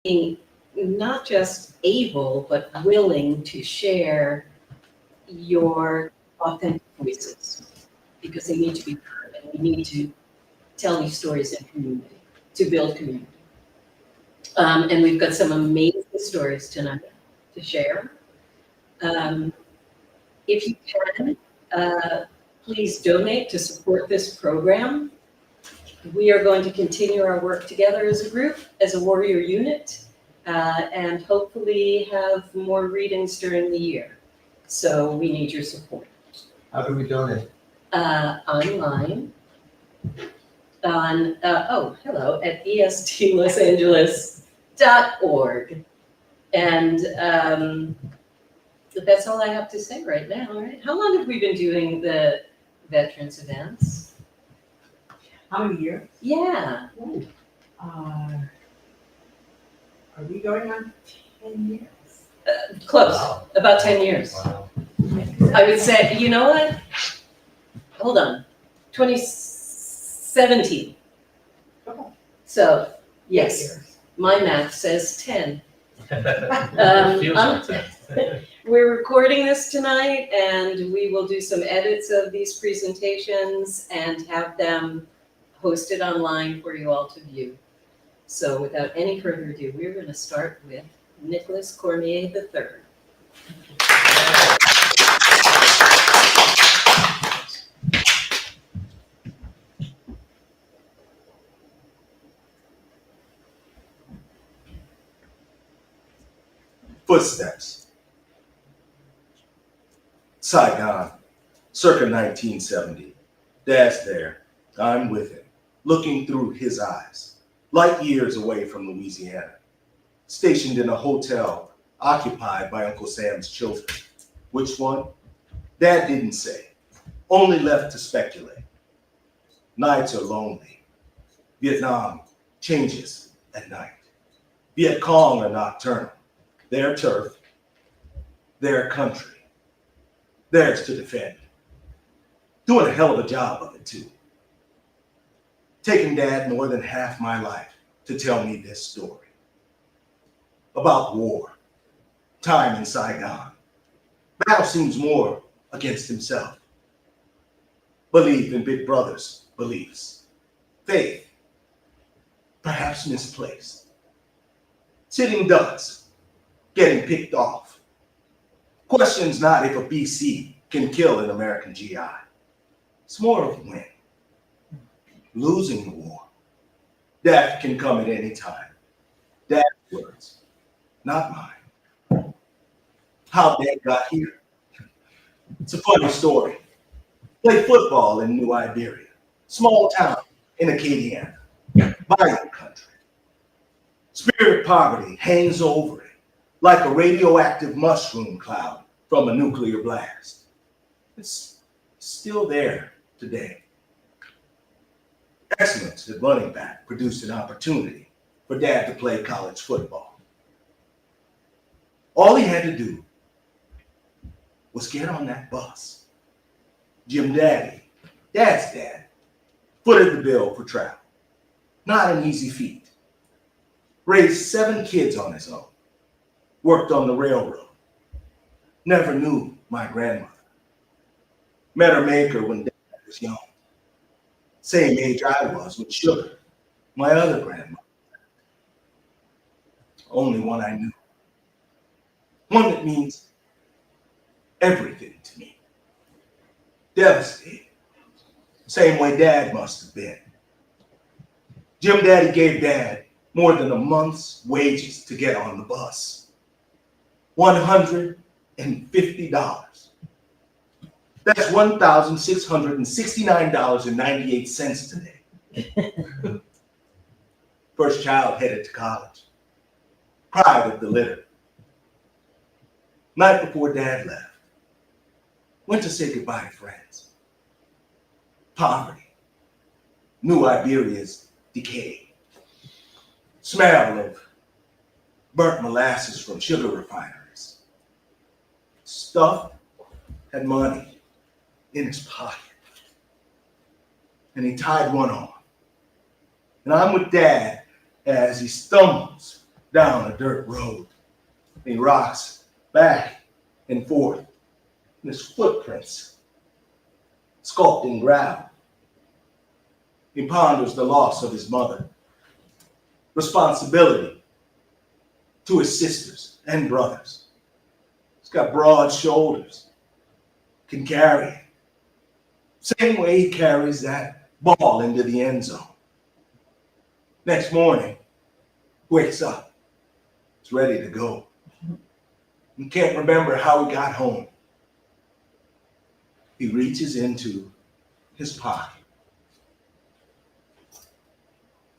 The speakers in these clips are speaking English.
being not just able, but willing to share your authentic voices because they need to be heard and we need to tell these stories in community, to build community. And we've got some amazing stories tonight to share. Um, if you can, please donate to support this program. We are going to continue our work together as a group, as a warrior unit, and hopefully have more readings during the year. So we need your support. How do we donate? Online on, hello, at estllosangeles.org. And that's all I have to say right now, right? How long have we been doing the veterans events? How many years? Yeah, Are we going on 10 years? close, Wow. about 10 years. Wow. I would say, you know what? Hold on, 2017. Okay. So, yes, Years. my math says 10. Feels like that. We're recording this tonight and we will do some edits of these presentations and have them posted online for you all to view. So without any further ado, we're going to start with Nicholas Cormier III. Footsteps. Saigon, circa 1970. Dad's there. I'm with him, looking through his eyes, light years away from Louisiana, stationed in a hotel occupied by Uncle Sam's children. Which one? Dad didn't say, only left to speculate. Nights are lonely. Vietnam changes at night. Viet Cong are nocturnal. Their turf, their country, theirs to defend. Doing a hell of a job of it too. Taking Dad more than half my life to tell me this story. About war, time in Saigon. Battle seems more against himself. Belief in Big Brother's beliefs. Faith, perhaps misplaced. Sitting ducks, getting picked off. Questions not if a BC can kill an American GI. It's more of when. Losing the war. Death can come at any time. Dad's words, not mine. How Dad got here. It's a funny story. Played football in New Iberia. Small town in Acadiana. Violent country. Spirit of poverty hangs over it like a radioactive mushroom cloud from a nuclear blast. It's still there today. Excellence at running back produced an opportunity for Dad to play college football. All he had to do was get on that bus. Jim Daddy, Dad's dad, footed the bill for travel. Not an easy feat. Raised 7 kids on his own. Worked on the railroad. Never knew my grandmother. Met her maker when Dad was young. Same age I was with Sugar, my other grandmother. Only one I knew. One that means everything to me. Devastated. Same way Dad must have been. Jim Daddy gave Dad more than a month's wages to get on the bus. $150. That's $1,669.98 today. First child headed to college. Pride of the litter. Night before Dad left. Went to say goodbye to friends. Poverty. New Iberia's decay. Smell of burnt molasses from sugar refineries. Stuff had money in his pocket. And he tied one on. And I'm with Dad as he stumbles down a dirt road. He rocks back and forth, and his footprints sculpting gravel. He ponders the loss of his mother, responsibility to his sisters and brothers. He's got broad shoulders, can carry it. Same way he carries that ball into the end zone. Next morning, wakes up, is ready to go. He can't remember how he got home. He reaches into his pocket.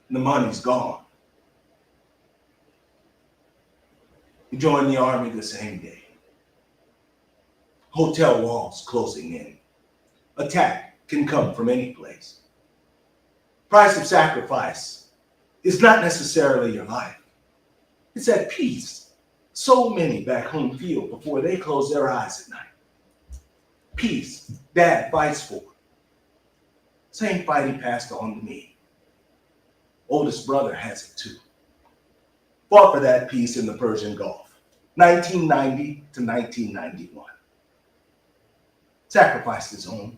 And the money's gone. He joined the army the same day. Hotel walls closing in. Attack can come from any place. Price of sacrifice is not necessarily your life. It's that peace so many back home feel before they close their eyes at night. Peace Dad fights for. Same fight he passed on to me. Oldest brother has it too. Fought for that peace in the Persian Gulf, 1990 to 1991. Sacrificed his own,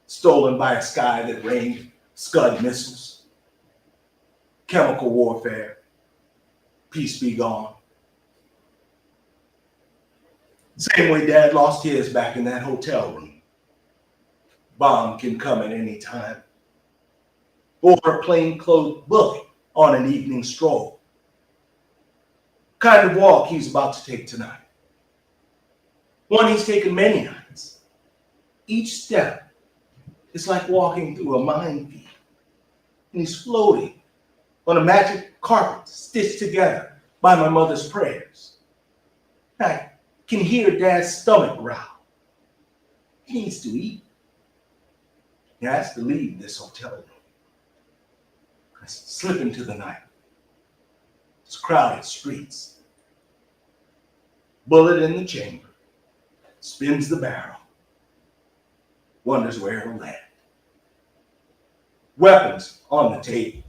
stolen by a sky that rained Scud missiles. Chemical warfare, peace be gone. Same way Dad lost his back in that hotel room. Bomb can come at any time. Or a plainclothes bully on an evening stroll. Kind of walk he's about to take tonight. One he's taken many nights. Each step is like walking through a minefield. And he's floating on a magic carpet stitched together by my mother's prayers. I can hear Dad's stomach growl. He needs to eat. He has to leave this hotel room. I slip into the night. It's crowded streets. Bullet in the chamber. Spins the barrel. Wonders where it'll land. Weapons on the table.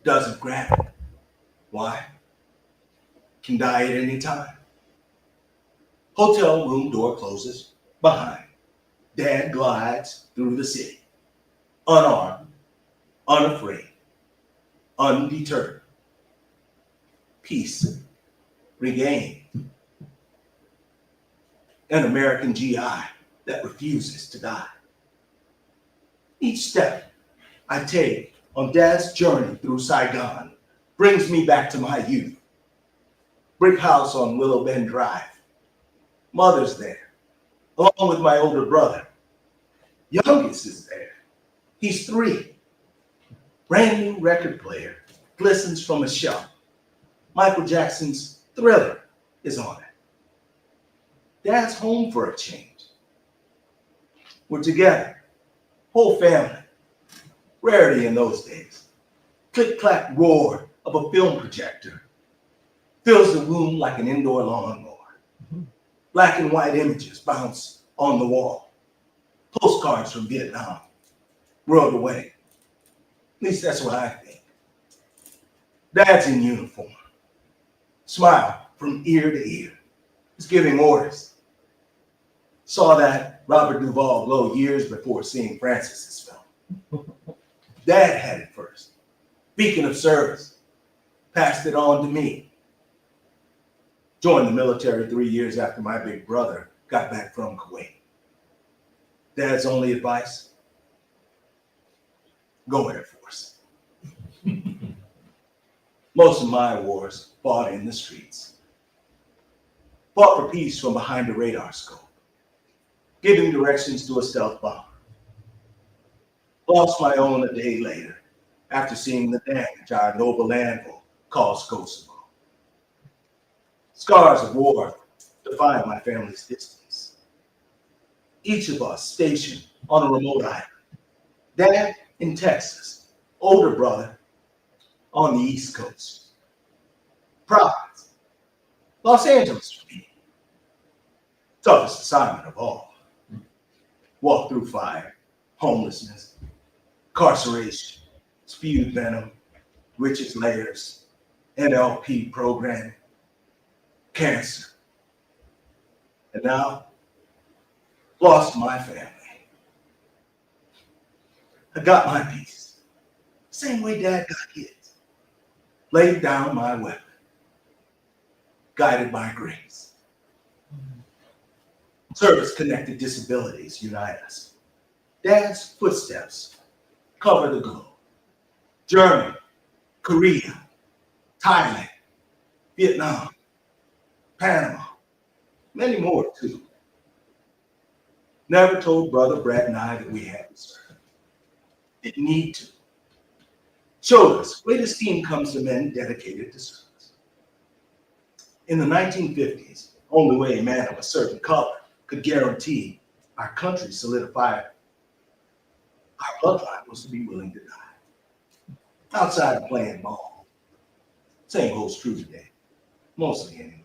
Doesn't grab it. Why? Can die at any time. Hotel room door closes behind. Dad glides through the city. Unarmed, unafraid, undeterred. Peace regained. An American GI that refuses to die. Each step I take on Dad's journey through Saigon brings me back to my youth. Brick house on Willow Bend Drive. Mother's there, along with my older brother. Youngest is there. He's 3. Brand new record player glistens from a shelf. Michael Jackson's Thriller is on it. Dad's home for a change. We're together, whole family. Rarity in those days. Click-clack roar of a film projector fills the room like an indoor lawnmower. Black and white images bounce on the wall. Postcards from Vietnam, world away. At least that's what I think. Dad's in uniform. Smile from ear to ear. He's giving orders. Saw that Robert Duvall glow years before seeing Francis's film. Dad had it first. Beacon of service. Passed it on to me. Joined the military 3 years after my big brother got back from Kuwait. Dad's only advice? Go Air Force. Most of my wars fought in the streets. Fought for peace from behind a radar scope. Giving directions to a stealth bomber. Lost my own a day later after seeing the damage our noble anvil caused Kosovo. Scars of war define my family's distance. Each of us stationed on a remote island. Dad in Texas, older brother on the East Coast. Province, Los Angeles for me. Toughest assignment of all. Walk through fire, homelessness, incarceration, spewed venom, richest layers, NLP programming, cancer, and now lost my family. I got my peace, same way Dad got his. Laid down my weapon, guided by grace. Service-connected disabilities unite us. Dad's footsteps cover the globe. Germany, Korea, Thailand, Vietnam, Panama, many more too. Never told Brother Brad and I that we had to serve. Didn't need to. Showed us great esteem comes to men dedicated to service. In the 1950s, only way a man of a certain color could guarantee our country solidified our bloodline was to be willing to die. Outside of playing ball. Same holds true today, mostly anyway.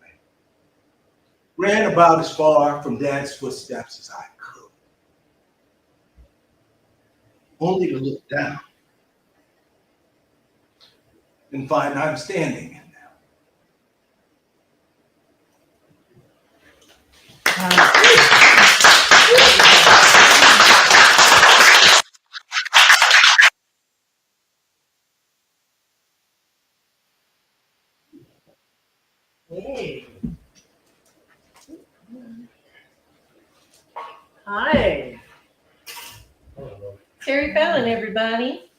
Ran about as far from Dad's footsteps as I could. Only to look down and find I'm standing in them. Hey. Hi. Terry Fallon, everybody.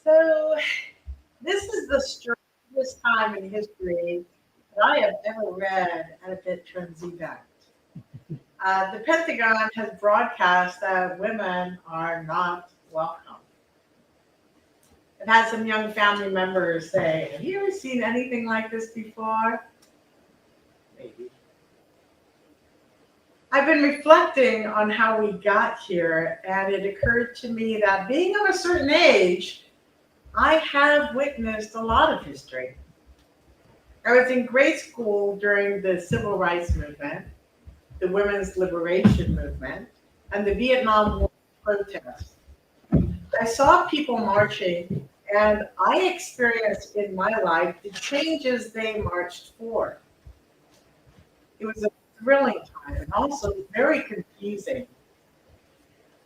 So, this is the strangest time in history that I have ever read at a veterans event. The Pentagon has broadcast that women are not welcome. I've had some young family members say, have you ever seen anything like this before? Maybe. I've been reflecting on how we got here, and it occurred to me that being of a certain age, I have witnessed a lot of history. I was in grade school during the Civil Rights Movement, the Women's Liberation Movement, and the Vietnam War protests. I saw people marching, and I experienced in my life the changes they marched for. It was a thrilling time and also very confusing.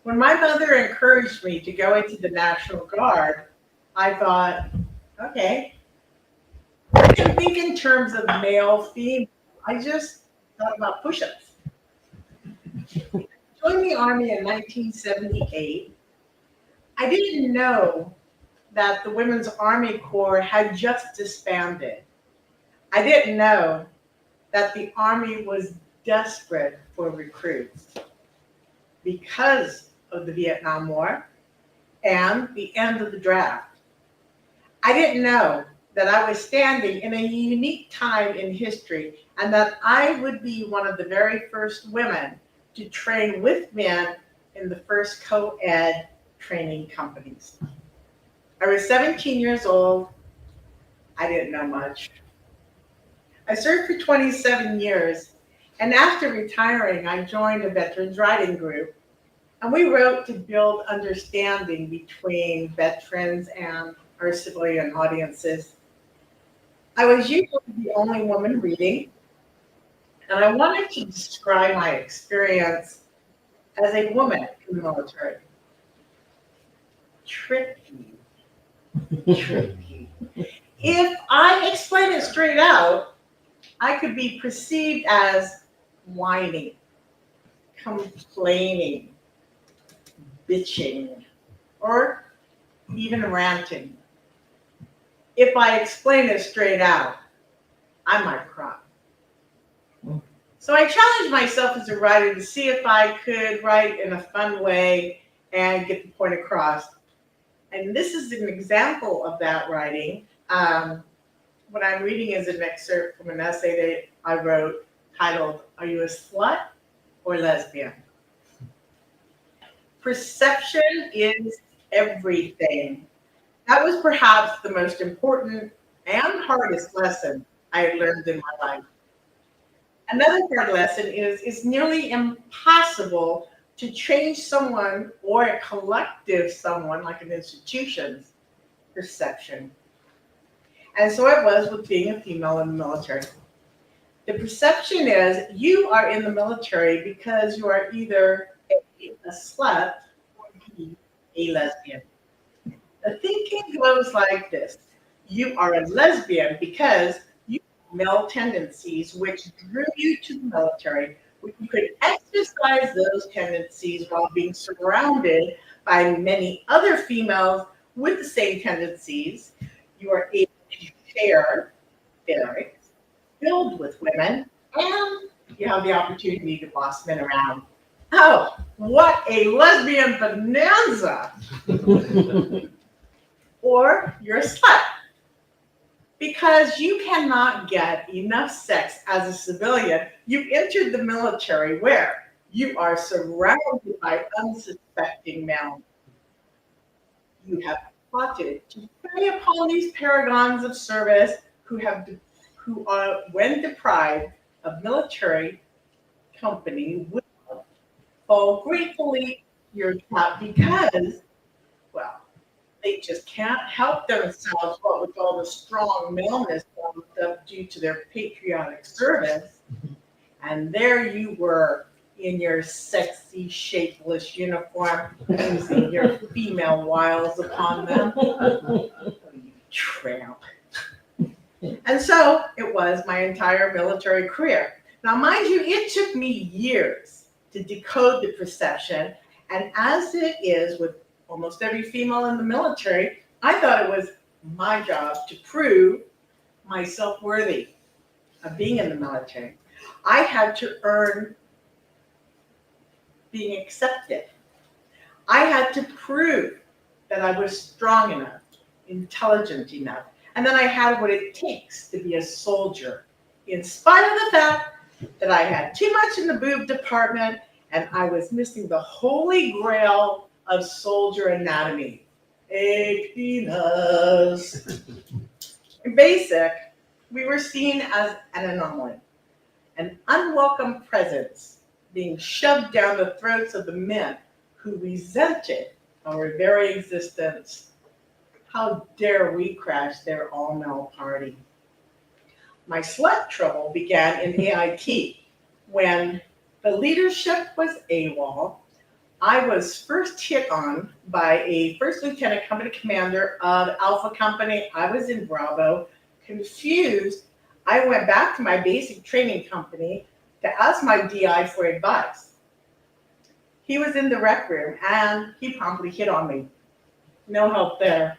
When my mother encouraged me to go into the National Guard, I thought, okay, I didn't think in terms of male, female. I just thought about push-ups. I joined the Army in 1978. I didn't know that the Women's Army Corps had just disbanded. I didn't know that the Army was desperate for recruits because of the Vietnam War and the end of the draft. I didn't know that I was standing in a unique time in history and that I would be one of the very first women to train with men in the first co-ed training companies. I was 17 years old. I didn't know much. I served for 27 years, and after retiring, I joined a veterans writing group, and we wrote to build understanding between veterans and our civilian audiences. I was usually the only woman reading, and I wanted to describe my experience as a woman in the military. Tricky. If I explain it straight out, I could be perceived as whining, complaining, bitching, or even ranting. If I explain it straight out, I might cry. So I challenged myself as a writer to see if I could write in a fun way and get the point across. And this is an example of that writing. What I'm reading is an excerpt from an essay that I wrote titled, "Are You a Slut or Lesbian?" Perception is everything. That was perhaps the most important and hardest lesson I had learned in my life. Another hard lesson is it's nearly impossible to change someone or a collective someone, like an institution's perception. And so it was with being a female in the military. The perception is you are in the military because you are either a slut or B, a lesbian. The thinking goes like this. You are a lesbian because you have male tendencies which drew you to the military. You could exercise those tendencies while being surrounded by many other females with the same tendencies. You are able to share barracks filled with women, and you have the opportunity to boss men around. Oh, what a lesbian bonanza! Or you're a slut. Because you cannot get enough sex as a civilian, you entered the military where you are surrounded by unsuspecting men. You have plotted to prey upon these paragons of service who are, when deprived of military company, will fall gratefully your top because, well, they just can't help themselves what with all the strong maleness due to their patriotic service. And there you were in your sexy, shapeless uniform, using your female wiles upon them. You tramp. And so it was my entire military career. Now, mind you, it took me years to decode the perception. And as it is with almost every female in the military, I thought it was my job to prove myself worthy of being in the military. I had to earn being accepted. I had to prove that I was strong enough, intelligent enough, and that I had what it takes to be a soldier, in spite of the fact that I had too much in the boob department and I was missing the holy grail of soldier anatomy, a penis. In basic, we were seen as an anomaly, an unwelcome presence being shoved down the throats of the men who resented our very existence. How dare we crash their all-male party? My slut trouble began in AIT when the leadership was AWOL. I was first hit on by a first lieutenant company commander of Alpha Company. I was in Bravo. Confused, I went back to my basic training company to ask my DI for advice. He was in the rec room and he promptly hit on me. No help there.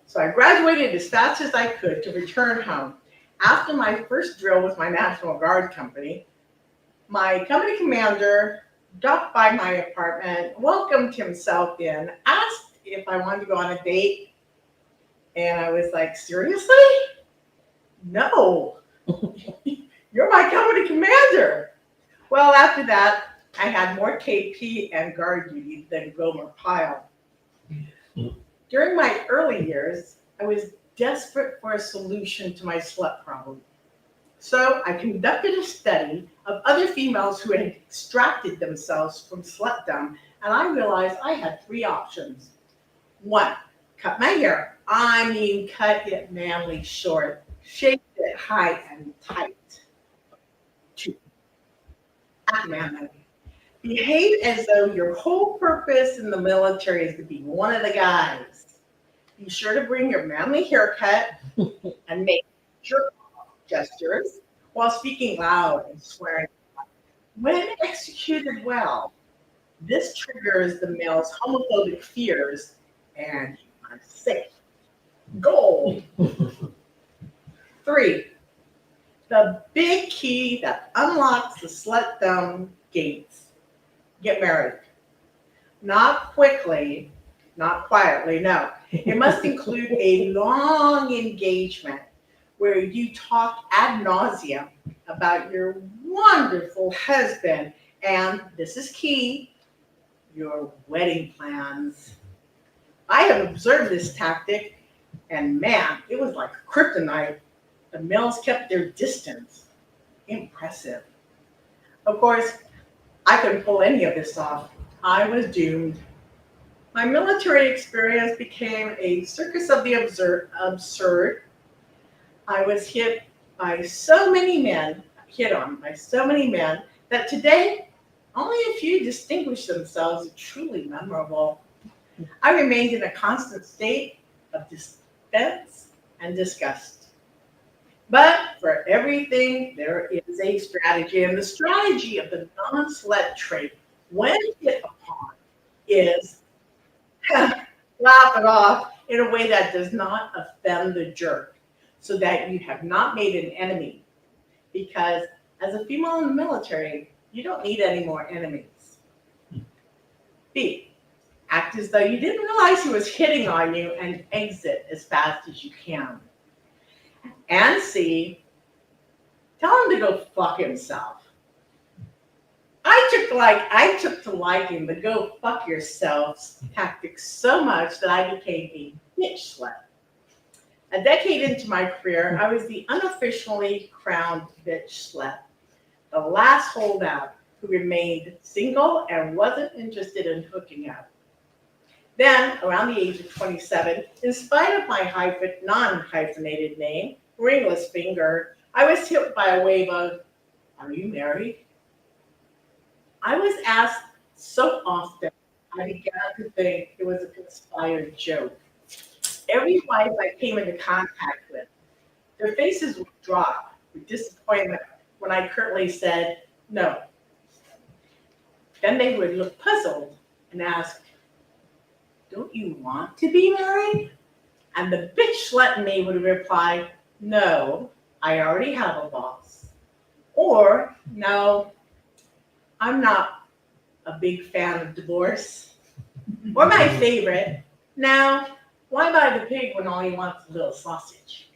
So I graduated as fast as I could to return home. After my first drill with my National Guard company, my company commander dropped by my apartment, welcomed himself in, asked if I wanted to go on a date. And I was like, seriously? No. You're my company commander. Well, after that, I had more KP and guard duty than Gomer Pyle. During my early years, I was desperate for a solution to my slut problem. So I conducted a study of other females who had extracted themselves from slutdom, and I realized I had three options. One, cut my hair. I mean, cut it manly short, shape it high and tight. Two, act manly. Behave as though your whole purpose in the military is to be one of the guys. Be sure to bring your manly haircut and make jerk gestures while speaking loud and swearing. When executed well, this triggers the male's homophobic fears and you are safe. Goal. 3, the big key that unlocks the slutdom gates. Get married. Not quickly, not quietly, no. It must include a long engagement where you talk ad nauseum about your wonderful husband and, this is key, your wedding plans. I have observed this tactic, and man, it was like kryptonite. The males kept their distance. Impressive. Of course, I couldn't pull any of this off. I was doomed. My military experience became a circus of the absurd. I was hit by so many men, hit on by so many men, that today only a few distinguish themselves as truly memorable. I remained in a constant state of disgust and disgust. But for everything, there is a strategy, and the strategy of the non-slut trait, when hit upon, is laugh it off in a way that does not offend the jerk, so that you have not made an enemy. Because as a female in the military, you don't need any more enemies. B, act as though you didn't realize he was hitting on you and exit as fast as you can. And C, tell him to go fuck himself. I took to liking the go fuck yourselves tactic so much that I became a bitch slut. A decade into my career, I was the unofficially crowned bitch slut, the last holdout who remained single and wasn't interested in hooking up. Then, around the age of 27, in spite of my non-hyphenated name, Ringless Finger, I was hit by a wave of, "Are you married?" I was asked so often, I began to think it was a conspired joke. Every wife I came into contact with, their faces would drop with disappointment when I curtly said no. Then they would look puzzled and ask, "Don't you want to be married?" And the bitch slut in me would reply, "No, I already have a boss." Or, "No, I'm not a big fan of divorce." Or my favorite, "Now, why buy the pig when all he wants is a little sausage?"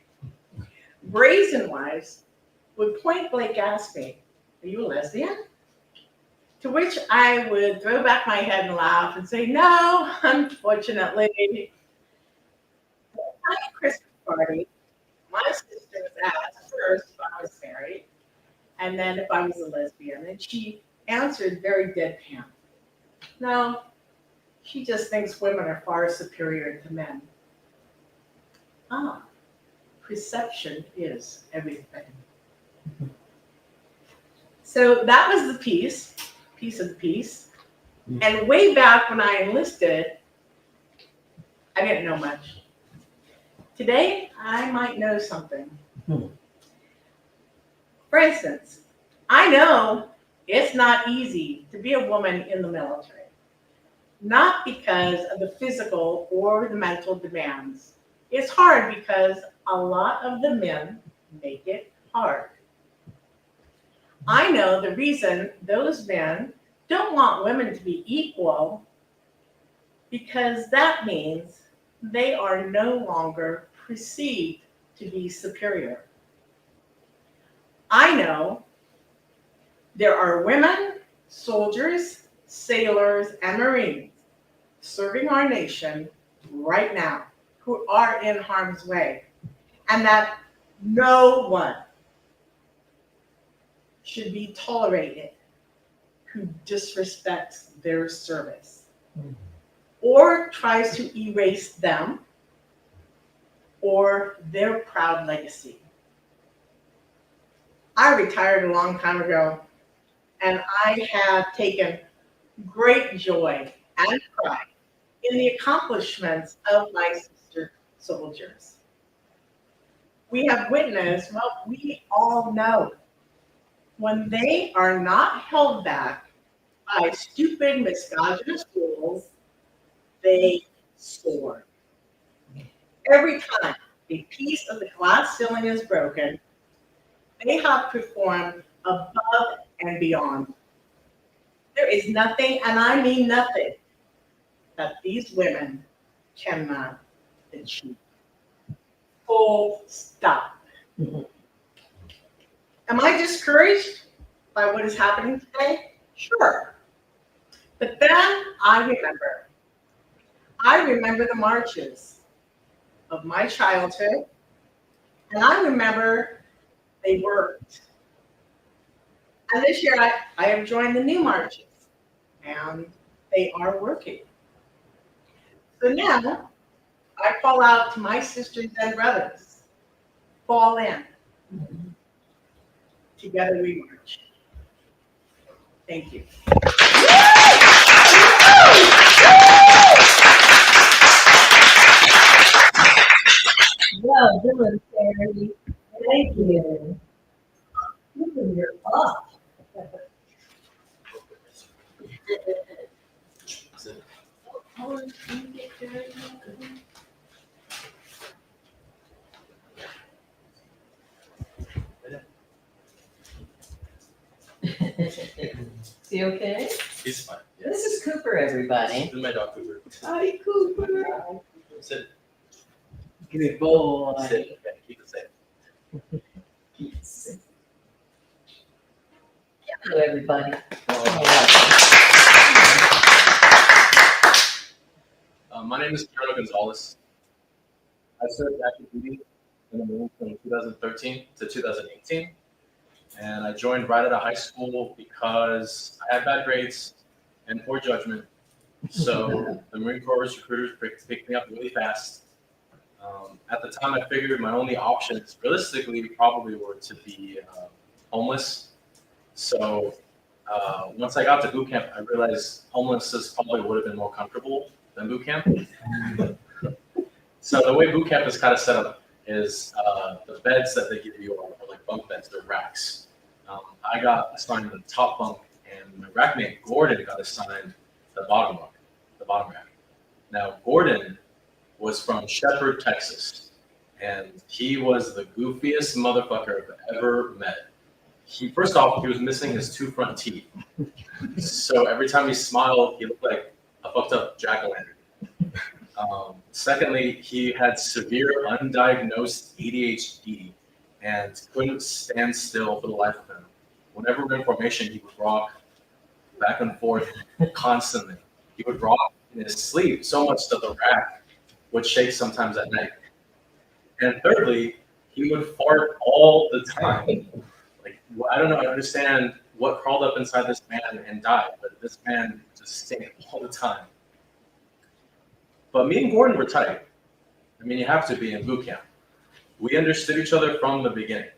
Brazen wives would point blank ask me, "Are you a lesbian?" To which I would throw back my head and laugh and say, "No, unfortunately." At a Christmas party, my sister was asked first if I was married and then if I was a lesbian, and she answered very deadpan, "No, she just thinks women are far superior to men." Ah, perception is everything. So that was the piece of the piece. And way back when I enlisted, I didn't know much. Today, I might know something. For instance, I know it's not easy to be a woman in the military. Not because of the physical or the mental demands. It's hard because a lot of the men make it hard. I know the reason those men don't want women to be equal, because that means they are no longer perceived to be superior. I know there are women, soldiers, sailors, and Marines serving our nation right now who are in harm's way, and that no one should be tolerated who disrespects their service or tries to erase them or their proud legacy. I retired a long time ago, and I have taken great joy and pride in the accomplishments of my sister soldiers. We have witnessed what we all know. When they are not held back by stupid, misogynist rules, they soar. Every time a piece of the glass ceiling is broken, they have performed above and beyond. There is nothing, and I mean nothing, that these women cannot achieve. Full stop. Am I discouraged by what is happening today? Sure. But then I remember the marches of my childhood, and I remember they worked. And this year I have joined the new marches, and they are working. So now I call out to my sisters and brothers, fall in. Together we march. Thank you. Well done, Terry. Thank you. You're up. Is he okay? He's fine. This is Cooper, everybody. This is my dog Cooper. Hi, Cooper. Sit. Good boy. Sit. Okay, keep it safe. Hello, everybody. My name is Colonel Gonzalez. I served active duty in the Marines from 2013 to 2018. And I joined right out of high school because I had bad grades and poor judgment. So the Marine Corps recruiters picked me up really fast. At the time, I figured my only options, realistically, probably were to be homeless. So once I got to boot camp, I realized homelessness probably would have been more comfortable than boot camp. So the way boot camp is kind of set up is the beds that they give you are like bunk beds, they're racks. I got assigned the top bunk, and my rack mate Gordon got assigned the bottom bunk, the bottom rack. Now Gordon was from Shepherd, Texas, and he was the goofiest motherfucker I've ever met. First off, he was missing his two front teeth. So every time he smiled, he looked like a fucked up jack-o'-lantern. Secondly, he had severe undiagnosed ADHD and couldn't stand still for the life of him. Whenever we're in formation, he would rock back and forth constantly. He would rock in his sleep so much that the rack would shake sometimes at night. And thirdly, he would fart all the time. Like, I don't know, I understand what crawled up inside this man and died, but this man just stank all the time. But me and Gordon were tight. I mean, you have to be in boot camp. We understood each other from the beginning.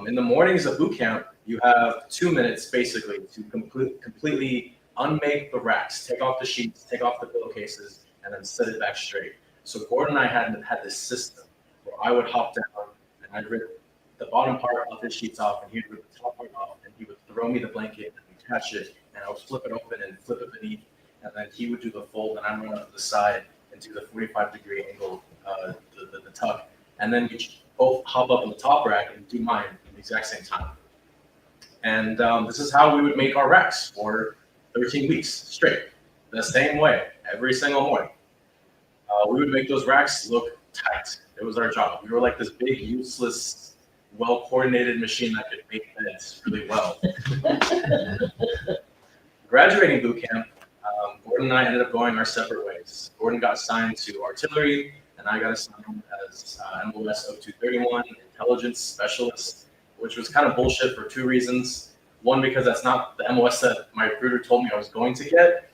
In the mornings of boot camp, you have 2 minutes basically to completely unmake the racks, take off the sheets, take off the pillowcases, and then set it back straight. So Gordon and I had this system where I would hop down and I'd rip the bottom part of his sheets off, and he'd rip the top part off, and he would throw me the blanket and attach it, and I would flip it open and flip it beneath, and then he would do the fold, and I'd run up to the side and do the 45-degree angle, the tuck, and then we both hop up on the top rack and do mine at the exact same time. And this is how we would make our racks for 13 weeks straight, the same way, every single morning. We would make those racks look tight. It was our job. We were like this big, useless, well-coordinated machine that could make beds really well. Graduating boot camp, Gordon and I ended up going our separate ways. Gordon got assigned to artillery, and I got assigned as MOS 0231, intelligence specialist, which was kind of bullshit for two reasons. One, because that's not the MOS that my recruiter told me I was going to get.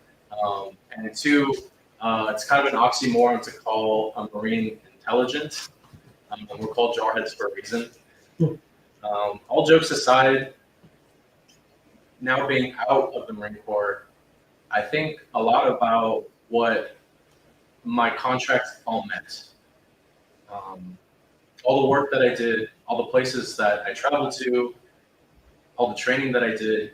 And two, it's kind of an oxymoron to call a Marine intelligent. We're called jarheads for a reason. All jokes aside, now being out of the Marine Corps, I think a lot about what my contract all meant. All the work that I did, all the places that I traveled to, all the training that I did,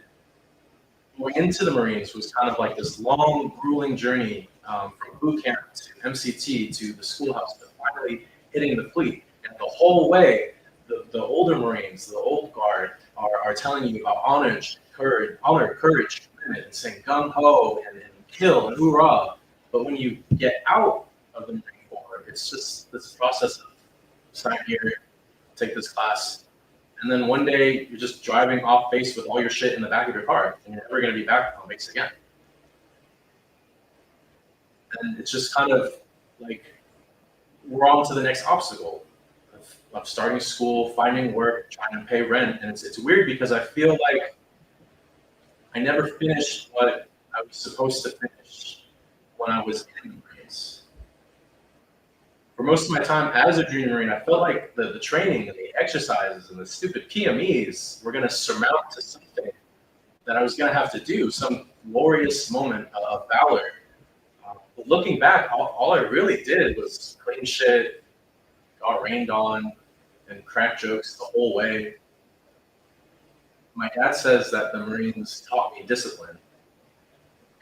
going into the Marines was kind of like this long, grueling journey from boot camp to MCT to the schoolhouse to finally hitting the fleet. And the whole way, the older Marines, the old guard, are telling you about honor, courage, commitment, and saying gung ho and kill and hoorah. But when you get out of the Marine Corps, it's just this process of sign here, take this class, and then one day you're just driving off base with all your shit in the back of your car, and you're never going to be back on base again. And it's just kind of like we're on to the next obstacle. I'm starting school, finding work, trying to pay rent, and it's weird because I feel like I never finished what I was supposed to finish when I was in the Marines. For most of my time as a junior Marine, I felt like the training and the exercises and the stupid PMEs were going to surmount to something that I was going to have to do, some glorious moment of valor. But looking back, all I really did was clean shit, got rained on, and crack jokes the whole way. My dad says that the Marines taught me discipline.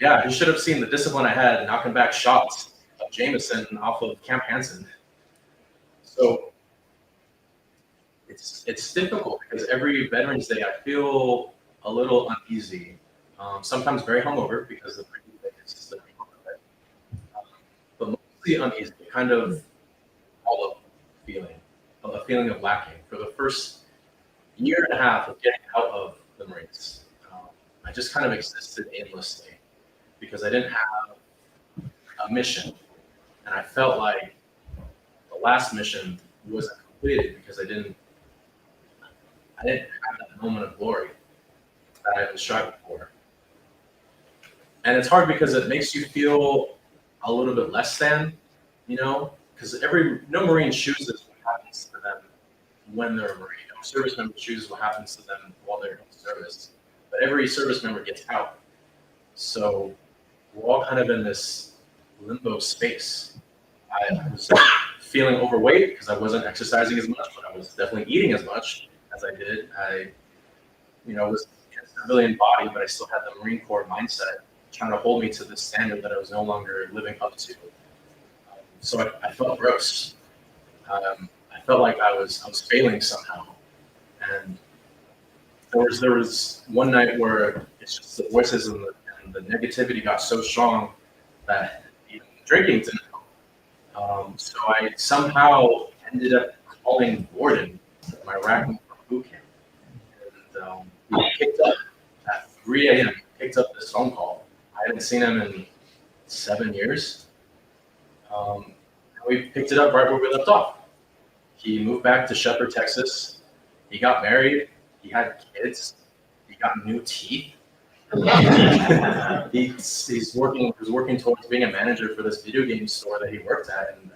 Yeah, he should have seen the discipline I had knocking back shots of Jameson off of Camp Hansen. So it's difficult because every Veterans Day I feel a little uneasy. Sometimes very hungover because the previous day is just but mostly uneasy, kind of hollow feeling, a feeling of lacking. For the first year and a half of getting out of the Marines, I just kind of existed aimlessly because I didn't have a mission, and I felt like the last mission wasn't completed because I didn't have that moment of glory that I've been striving for. And it's hard because it makes you feel a little bit less than, because no Marine chooses what happens to them when they're a Marine. No service member chooses what happens to them while they're in service. But every service member gets out. So we're all kind of in this limbo space. I was feeling overweight because I wasn't exercising as much, but I was definitely eating as much as I did. I, was in a civilian body, but I still had the Marine Corps mindset trying to hold me to this standard that I was no longer living up to. So I felt gross. I felt like I was failing somehow. And there was one night where it's just the voices and the negativity got so strong that even drinking didn't help. So I somehow ended up calling Gordon, my RACM from boot camp. And he picked up at 3 a.m., picked up this phone call. I hadn't seen him in 7 years. We picked it up right where we left off. He moved back to Shepherd, Texas. He got married. He had kids. He got new teeth. He was working towards being a manager for this video game store that he worked at and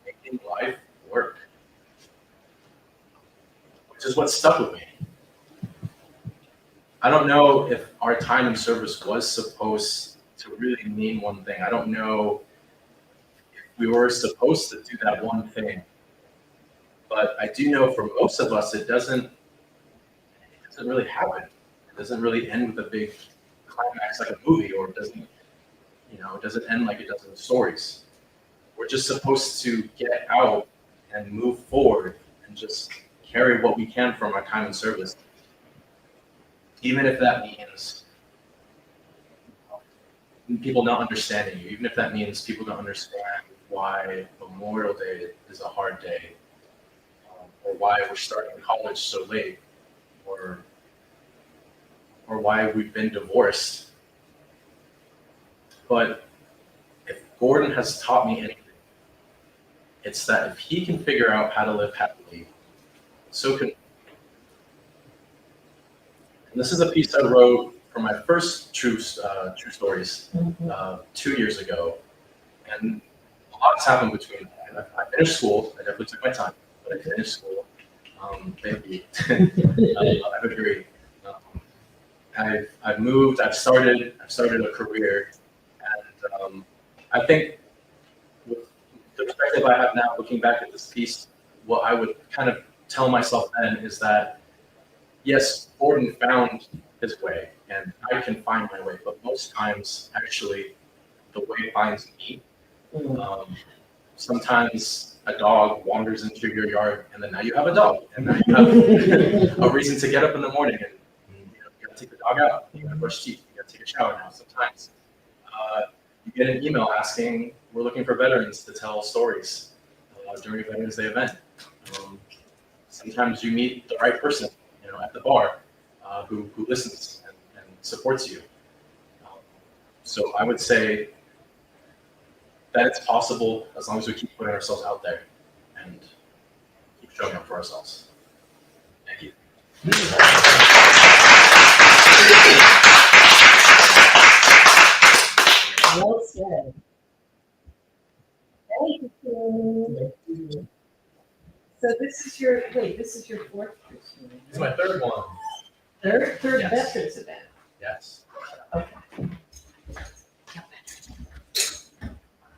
making life work, which is what stuck with me. I don't know if our time in service was supposed to really mean one thing. I don't know if we were supposed to do that one thing. But I do know for most of us, it doesn't really happen. It doesn't really end with a big climax like a movie, or it doesn't end like it does in the stories. We're just supposed to get out and move forward and just carry what we can from our time in service. Even if that means people not understanding you, even if that means people don't understand why Memorial Day is a hard day, or why we're starting college so late, or why we've been divorced. But if Gordon has taught me anything, it's that if he can figure out how to live happily, so can. And this is a piece I wrote for my first True Stories 2 years ago, and a lot's happened between. I finished school. I definitely took my time, but I finished school. Thank you. I agree. I've moved. I've started a career, and I think with the perspective I have now, looking back at this piece, what I would kind of tell myself then is that yes, Gordon found his way, and I can find my way, but most times, actually, the way finds me. Sometimes a dog wanders into your yard, and then now you have a dog, and now you have a reason to get up in the morning, and you gotta take the dog out, you gotta brush teeth, you gotta take a shower now. Sometimes you get an email asking, we're looking for veterans to tell stories during a Veterans Day event. Sometimes you meet the right person, at the bar, who listens and supports you. So I would say that it's possible as long as we keep putting ourselves out there. And keep showing up for ourselves. Thank you. Well said. Thank you. So this is your fourth Christmas. It's my third one. Third Yes. veterans event. Yes.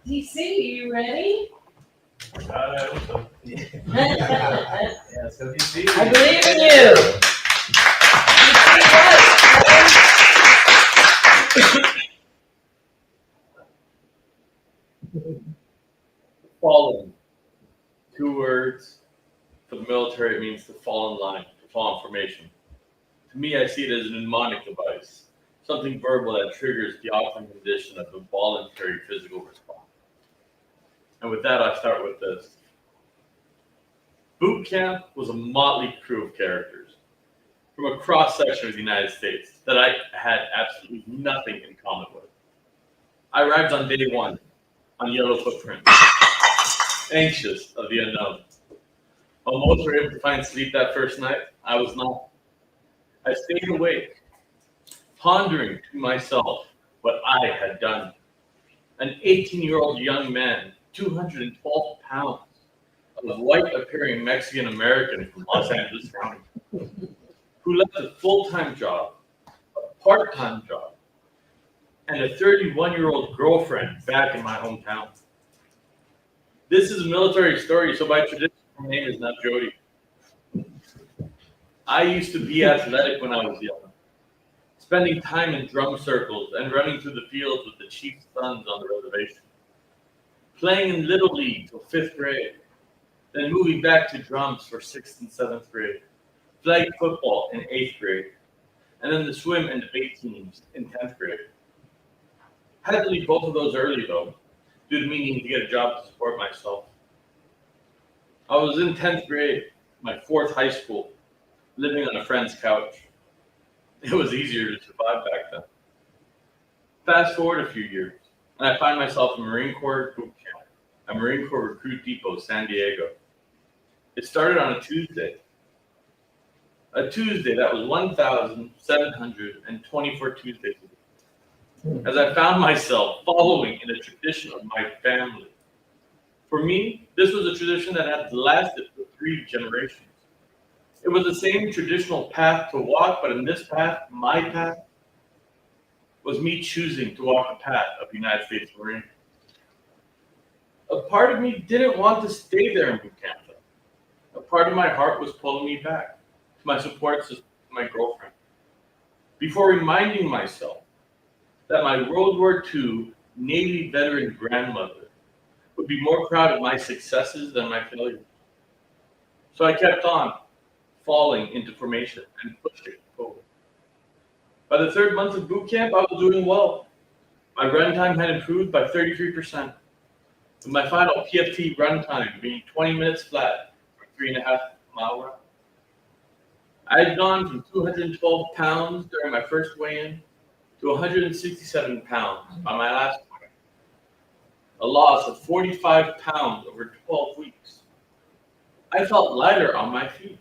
DC, you ready? Yeah, so DC. I believe in you. Fallen. 2 words. For the military, it means to fall in line, to fall in formation. To me, I see it as a mnemonic device, something verbal that triggers the often condition of a voluntary physical response. And with that, I start with this. Boot camp was a motley crew of characters from a cross-section of the United States that I had absolutely nothing in common with. I arrived on day 1 on yellow footprint, anxious of the unknown. While most were able to find sleep that first night, I was not. I stayed awake, pondering to myself what I had done. An 18-year-old young man, 212 pounds, a white-appearing Mexican-American from Los Angeles County, who left a full-time job, a part-time job, and a 31-year-old girlfriend back in my hometown. This is a military story, so by tradition, her name is not Jody. I used to be athletic when I was young, spending time in drum circles and running through the fields with the chief's sons on the reservation, playing in Little League till 5th grade, then moving back to drums for 6th and 7th grade, flag football in 8th grade, and then the swim and debate teams in 10th grade. Had to leave both of those early though, due to me needing to get a job to support myself. I was in 10th grade, my 4th high school, living on a friend's couch. It was easier to survive back then. Fast forward a few years, and I find myself in Marine Corps boot camp at Marine Corps Recruit Depot, San Diego. It started on a Tuesday that was 1,724 Tuesdays a week, as I found myself following in a tradition of my family. For me, this was a tradition that had lasted for 3 generations. It was the same traditional path to walk, but in this path, my path, was me choosing to walk the path of United States Marine. A part of me didn't want to stay there in boot camp. A part of my heart was pulling me back to my support system, to my girlfriend, before reminding myself that my World War II Navy veteran grandmother would be more proud of my successes than my failures. So I kept on falling into formation and pushing forward. By the 3rd month of boot camp, I was doing well. My run time had improved by 33%, with my final PFT run time being 20 minutes flat for 3.5 mile run. I had gone from 212 pounds during my first weigh-in to 167 pounds by my last weigh-in, a loss of 45 pounds over 12 weeks. I felt lighter on my feet.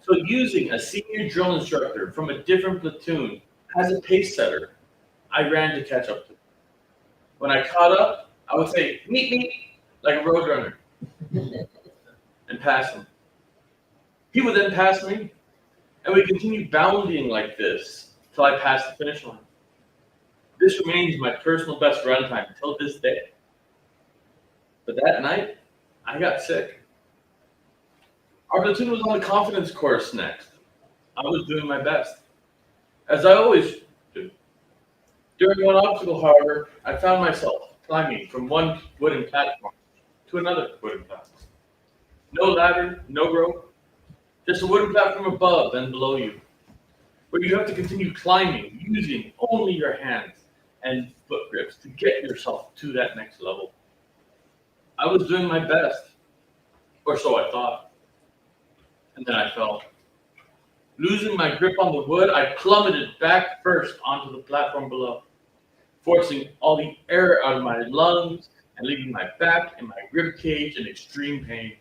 So using a senior drill instructor from a different platoon as a pace setter, I ran to catch up to him. When I caught up, I would say, meet me, like a road runner, and pass him. He would then pass me, and we continued bounding like this till I passed the finish line. This remains my personal best run time until this day. But that night, I got sick. Our platoon was on the confidence course next. I was doing my best, as I always do. During one obstacle, however, I found myself climbing from one wooden platform to another wooden platform. No ladder, no rope, just a wooden platform above and below you, where you have to continue climbing using only your hands and foot grips to get yourself to that next level. I was doing my best, or so I thought. And then I fell. Losing my grip on the wood, I plummeted back first onto the platform below, forcing all the air out of my lungs and leaving my back and my rib cage in extreme pain.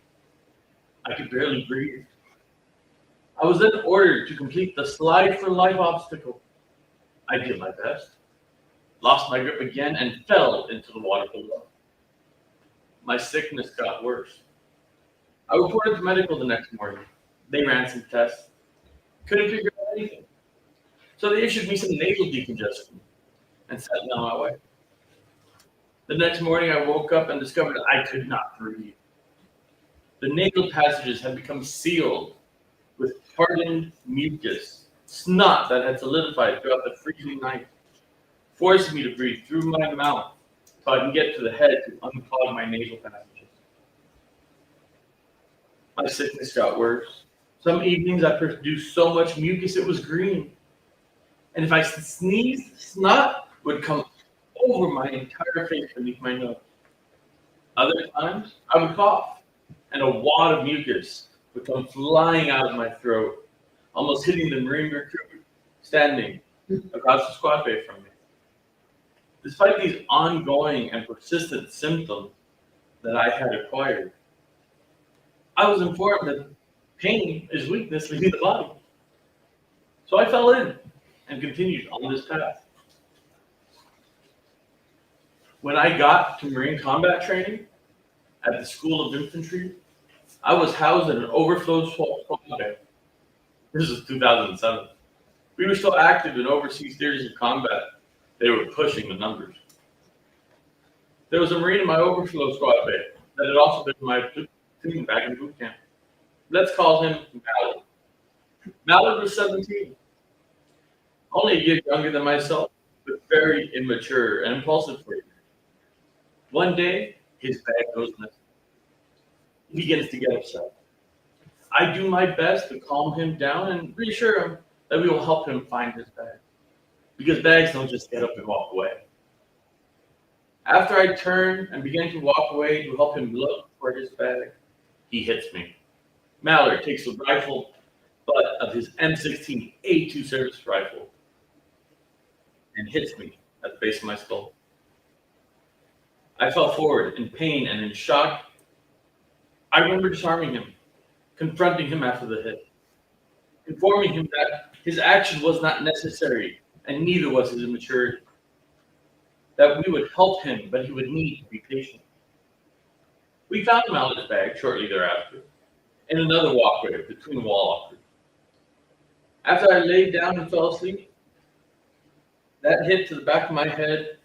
I could barely breathe. I was then ordered to complete the slide for life obstacle. I did my best, lost my grip again, and fell into the water below. My sickness got worse. I reported to medical the next morning. They ran some tests, couldn't figure out anything. So they issued me some nasal decongestant and sent me on my way. The next morning I woke up and discovered I could not breathe. The nasal passages had become sealed with hardened mucus, snot that had solidified throughout the freezing night, forcing me to breathe through my mouth so I can get to the head to unclog my nasal passages. My sickness got worse. Some evenings I produced so much mucus it was green. And if I sneezed, snot would come over my entire face beneath my nose. Other times I would cough, and a wad of mucus would come flying out of my throat, almost hitting the Marine recruit standing across the squad bay from me. Despite these ongoing and persistent symptoms that I had acquired, I was informed that pain is weakness leaving the body. So I fell in and continued on this path. When I got to Marine combat training at the School of Infantry, I was housed in an overflow squad bay. This is 2007. We were still active in overseas theaters of combat. They were pushing the numbers. There was a Marine in my overflow squad bay that had also been my platoon back in boot camp. Let's call him Mallard. Mallard was 17, only a year younger than myself, but very immature and impulsive for you. One day, his bag goes missing. He begins to get upset. I do my best to calm him down and reassure him that we will help him find his bag, because bags don't just get up and walk away. After I turn and begin to walk away to help him look for his bag, he hits me. Mallard takes the rifle butt of his M16 A2 service rifle and hits me at the base of my skull. I fell forward in pain and in shock. I remember disarming him, confronting him after the hit, informing him that his action was not necessary and neither was his immaturity, that we would help him, but he would need to be patient. We found Mallard's bag shortly thereafter in another walkway between wall lockers. After I laid down and fell asleep, that hit to the back of my head,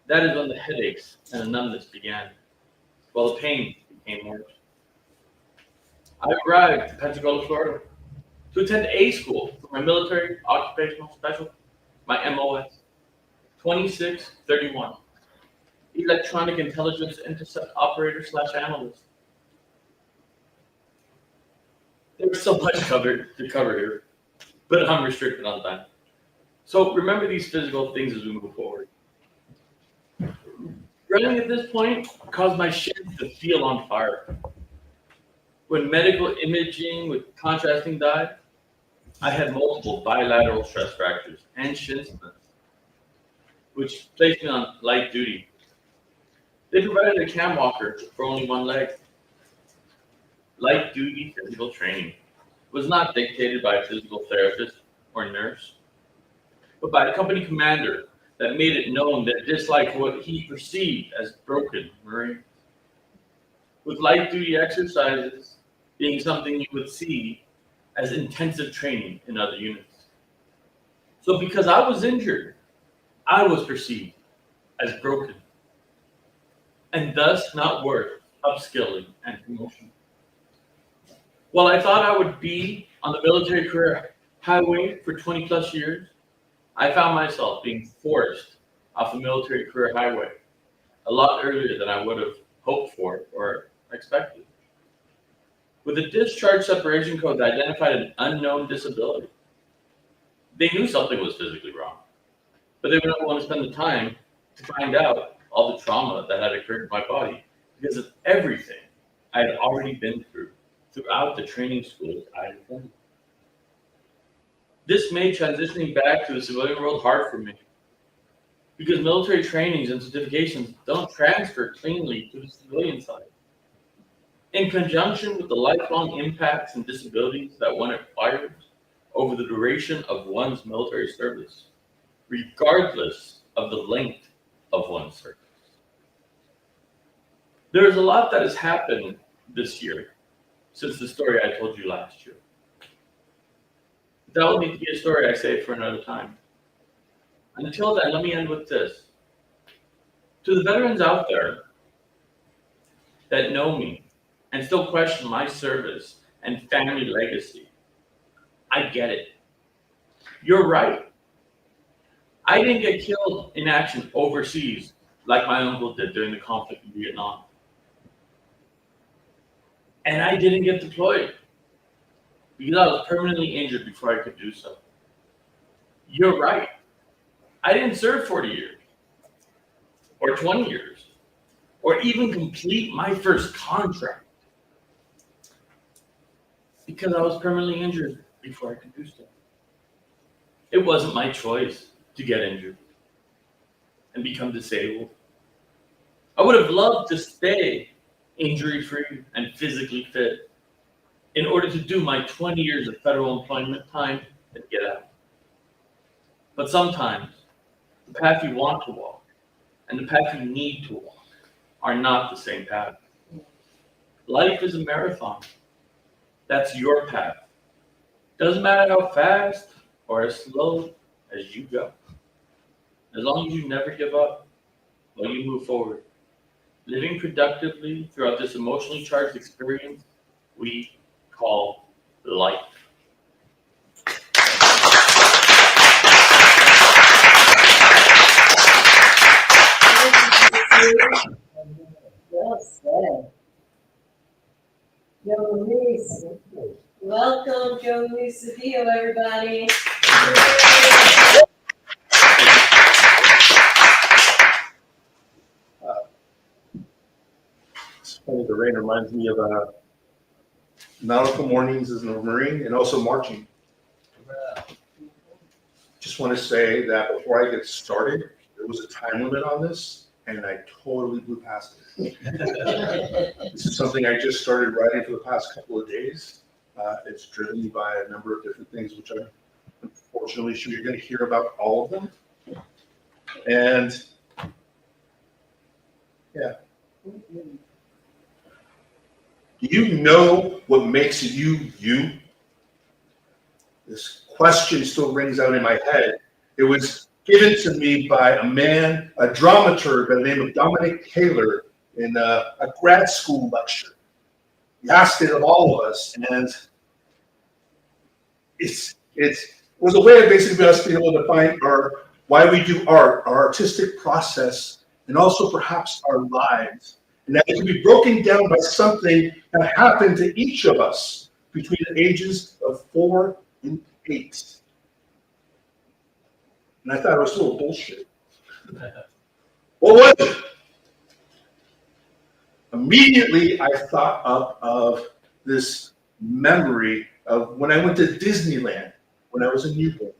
that is when the headaches and the numbness began, while the pain became worse. I arrived to Pensacola, Florida, to attend A school for my military occupational specialty, my MOS, 2631, Electronic Intelligence Intercept Operator / Analyst. There's so much to cover here, but I'm restricted on time. So remember these physical things as we move forward. Running at this point caused my shins to feel on fire. When medical imaging with contrasting dye, I had multiple bilateral stress fractures and shin splints, which placed me on light duty. They provided a cam walker for only one leg. Light duty physical training was not dictated by a physical therapist or nurse, but by a company commander that made it known that disliked what he perceived as broken Marines. With light duty exercises being something you would see as intensive training in other units. So because I was injured, I was perceived as broken, and thus not worth upskilling and promotion. While I thought I would be on the military career highway for 20 plus years, I found myself being forced off the military career highway a lot earlier than I would have hoped for or expected. With a discharge separation code that identified an unknown disability, they knew something was physically wrong, but they would not want to spend the time to find out all the trauma that had occurred in my body because of everything I had already been through throughout the training schools I attended. This made transitioning back to the civilian world hard for me because military trainings and certifications don't transfer cleanly to the civilian side. in conjunction with the lifelong impacts and disabilities that one acquires over the duration of one's military service, regardless of the length of one's service. There's a lot that has happened this year since the story I told you last year. That will need to be a story I save for another time. Until then, let me end with this. To the veterans out there that know me and still question my service and family legacy, I get it. You're right. I didn't get killed in action overseas like my uncle did during the conflict in Vietnam. And I didn't get deployed because I was permanently injured before I could do so. You're right. I didn't serve 40 years or 20 years or even complete my first contract because I was permanently injured before I could do so. It wasn't my choice to get injured and become disabled. I would have loved to stay injury-free and physically fit in order to do my 20 years of federal employment time and get out. But sometimes the path you want to walk and the path you need to walk are not the same path. Life is a marathon. That's your path. Doesn't matter how fast or as slow as you go. As long as you never give up, while you move forward, living productively throughout this emotionally charged experience we call life. Well said. Joe Luis. Welcome, Joe Luis Seville, everybody. It's funny, the rain reminds me of nautical mornings as a Marine and also marching. Just want to say that before I get started, there was a time limit on this, and I totally blew past it. This is something I just started writing for the past couple of days. It's driven me by a number of different things, which I'm unfortunately sure you're going to hear about all of them. And yeah. Do you know what makes you, you? This question still rings out in my head. It was given to me by a man, a dramaturg by the name of Dominic Taylor in a grad school lecture. He asked it of all of us, and it was a way of basically us being able to find why we do art, our artistic process, and also perhaps our lives. And that it can be broken down by something that happened to each of us between the ages of 4 and 8. And I thought it was total bullshit. What was it? Immediately, I thought of this memory of when I went to Disneyland when I was a newborn.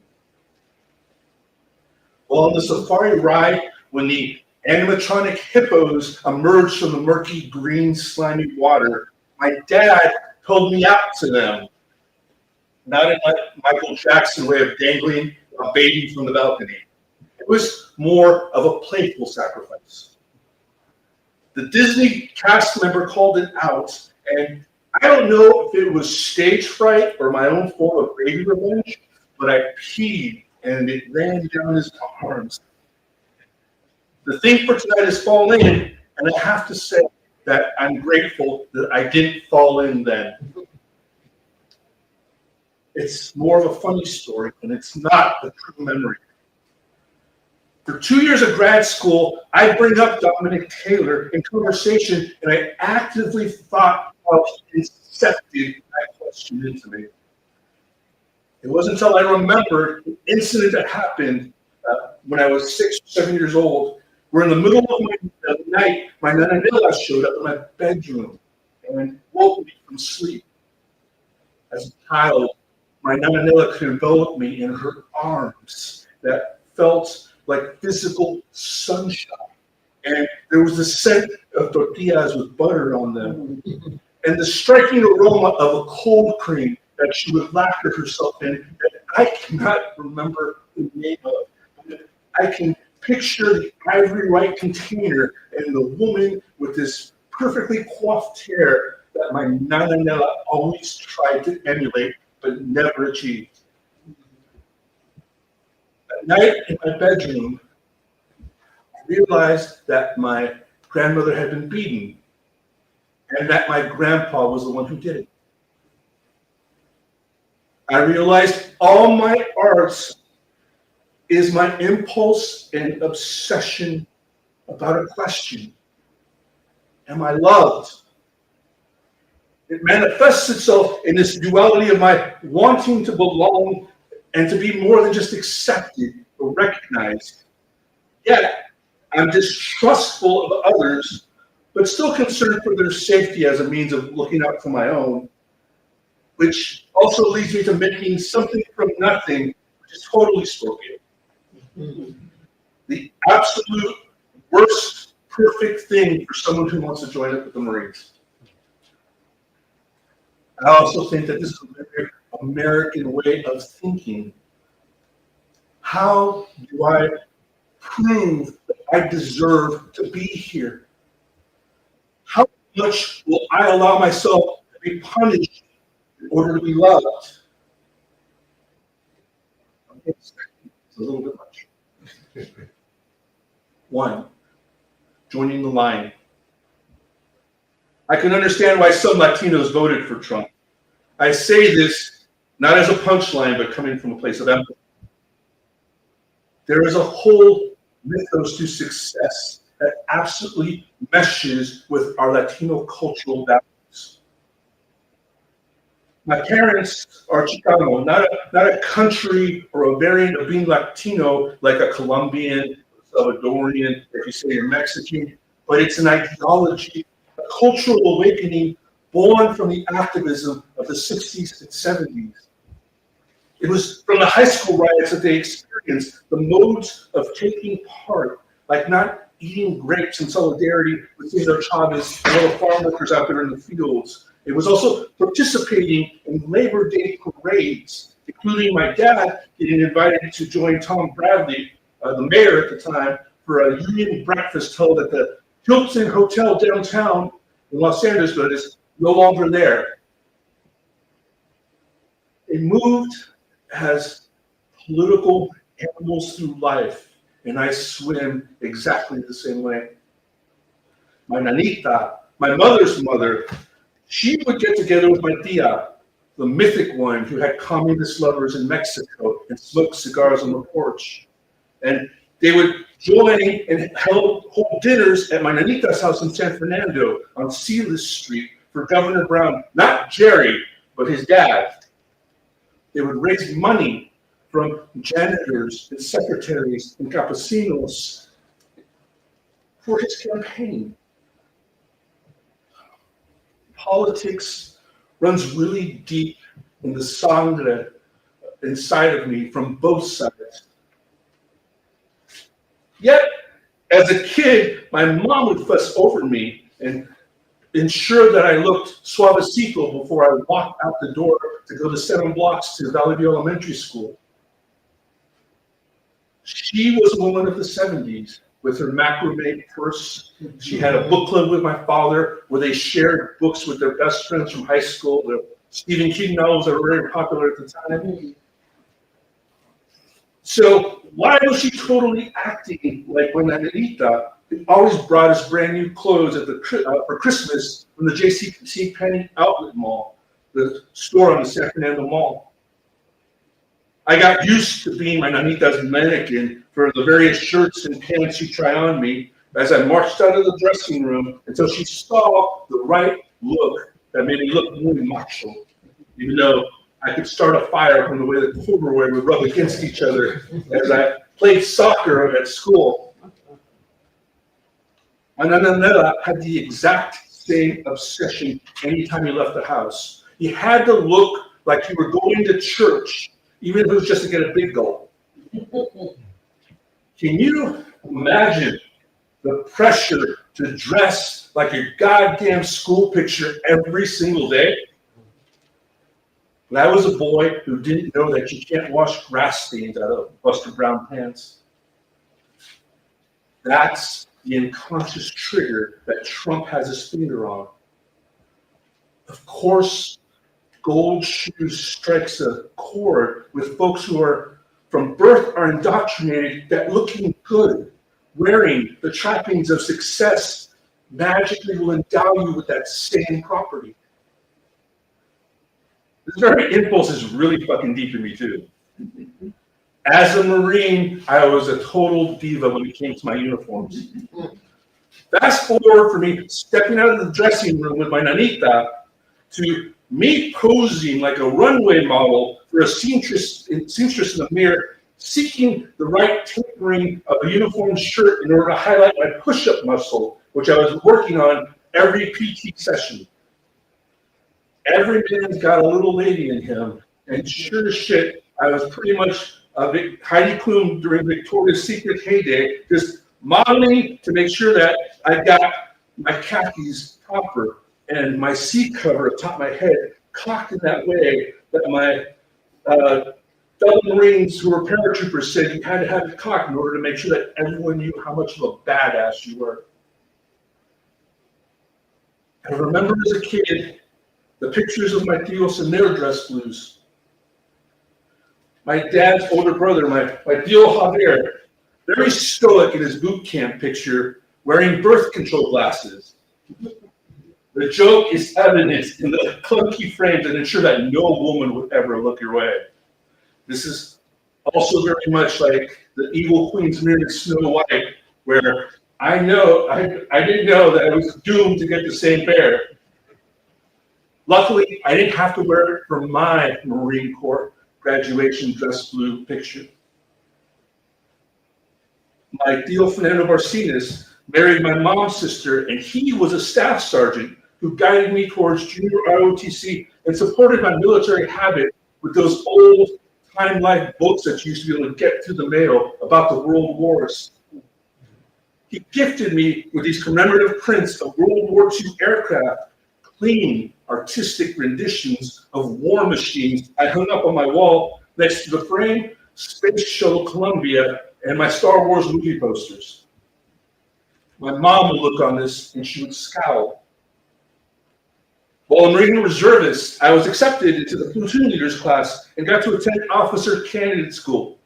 Well, on the safari ride, when the animatronic hippos emerged from the murky, green, slimy water, my dad pulled me out to them. Not in like Michael Jackson way of dangling a baby from the balcony. It was more of a playful sacrifice. The Disney cast member called it out, and I don't know if it was stage fright or my own form of baby revenge, but I peed and it ran down his arms. The theme for tonight is fall in, and I have to say that I'm grateful that I didn't fall in then. It's more of a funny story, and it's not a true memory. For 2 years of grad school, I bring up Dominic Taylor in conversation, and I actively thought how he incepted that question into me. It wasn't until I remembered the incident that happened when I was 6 or 7 years old, where in the middle of the night, my Nana Nilla showed up in my bedroom and woke me from sleep. As a child, my Nana Nilla could envelop me in her arms that felt like physical sunshine. And there was the scent of tortillas with butter on them. and the striking aroma of a cold cream that she would laughter herself in that I cannot remember the name of. I can picture the ivory white container and the woman with this perfectly coiffed hair that my Nana Nella always tried to emulate but never achieved. At night in my bedroom, I realized that my grandmother had been beaten and that my grandpa was the one who did it. I realized all my arts is my impulse and obsession about a question. Am I loved? It manifests itself in this duality of my wanting to belong and to be more than just accepted or recognized. Yet, I'm distrustful of others, but still concerned for their safety as a means of looking out for my own, which also leads me to making something from nothing, which is totally Scorpio. The absolute worst perfect thing for someone who wants to join up with the Marines. I also think that this is a very American way of thinking. How do I prove that I deserve to be here? How much will I allow myself to be punished in order to be loved? It's a little bit much. 1, joining the line. I can understand why some Latinos voted for Trump. I say this not as a punchline, but coming from a place of empathy. There is a whole mythos to success that absolutely meshes with our Latino cultural values. My parents are Chicano, not a country or a variant of being Latino like a Colombian, Salvadorian, or if you say you're Mexican, but it's an ideology, a cultural awakening born from the activism of the 60s and 70s. It was from the high school riots that they experienced the modes of taking part, like not eating grapes in solidarity with Cesar Chavez and other farm workers out there in the fields. It was also participating in Labor Day parades, including my dad getting invited to join Tom Bradley, the mayor at the time, for a union breakfast held at the Hilton Hotel downtown in Los Angeles, but it's no longer there. It moved as political animals through life, and I swim exactly the same way. My nanita, my mother's mother, she would get together with my tia, the mythic one who had communist lovers in Mexico and smoked cigars on the porch. And they would join and hold dinners at my nanita's house in San Fernando on Silas Street for Governor Brown, not Jerry, but his dad. They would raise money from janitors and secretaries and campesinos for his campaign. Politics runs really deep in the sangre inside of me from both sides. Yet, as a kid, my mom would fuss over me and ensure that I looked suavecito before I walked out the door to go the 7 blocks to Valley View Elementary School. She was a woman of the 70s with her macrame purse. She had a book club with my father where they shared books with their best friends from high school. The Stephen King novels that were very popular at the time. So why was she totally acting like when Anita always brought us brand new clothes for Christmas from the J.C. Penney outlet mall, the store on the San Fernando Mall? I got used to being my nanita's mannequin for the various shirts and pants she'd try on me as I marched out of the dressing room until she saw the right look that made me look really macho, even though I could start a fire from the way that the silverware would rub against each other as I played soccer at school. My Nana had the exact same obsession anytime he left the house. He had to look like he were going to church, even if it was just to get a big gulp. Can you imagine the pressure to dress like a goddamn school picture every single day. But I was a boy who didn't know that you can't wash grass stains out of Buster Brown pants. That's the unconscious trigger that Trump has his finger on. Of course, gold shoes strikes a chord with folks who are from birth are indoctrinated that looking good, wearing the trappings of success magically will endow you with that same property. This very impulse is really fucking deep in me too. As a Marine, I was a total diva when it came to my uniforms. Fast forward for me stepping out of the dressing room with my nanita to me posing like a runway model for a seamstress in the mirror, seeking the right tapering of a uniform shirt in order to highlight my push-up muscle, which I was working on every PT session. Every man's got a little lady in him, and sure as shit, I was pretty much a big Heidi Klum during Victoria's Secret heyday, just modeling to make sure that I got my khakis proper and my seat cover atop my head cocked in that way that my fellow Marines who were paratroopers said you had to have it cocked in order to make sure that everyone knew how much of a badass you were. I remember as a kid the pictures of my tios and their dress blues. My dad's older brother, my Tio Javier, very stoic in his boot camp picture, wearing birth control glasses. The joke is evident in the clunky frames that ensure that no woman would ever look your way. This is also very much like the evil Queen's mirror in Snow White, where I didn't know that I was doomed to get the same pair. Luckily, I didn't have to wear it for my Marine Corps graduation dress blue picture. My Tio Fernando Barcinas married my mom's sister, and he was a staff sergeant who guided me towards junior ROTC and supported my military habit with those old Time Life books that you used to be able to get through the mail about the world wars. He gifted me with these commemorative prints of World War II aircraft, clean, artistic renditions of war machines I hung up on my wall next to the frame, Space Shuttle Columbia, and my Star Wars movie posters. My mom would look on this and she would scowl. While a Marine reservist, I was accepted into the platoon leaders class and got to attend officer candidate school.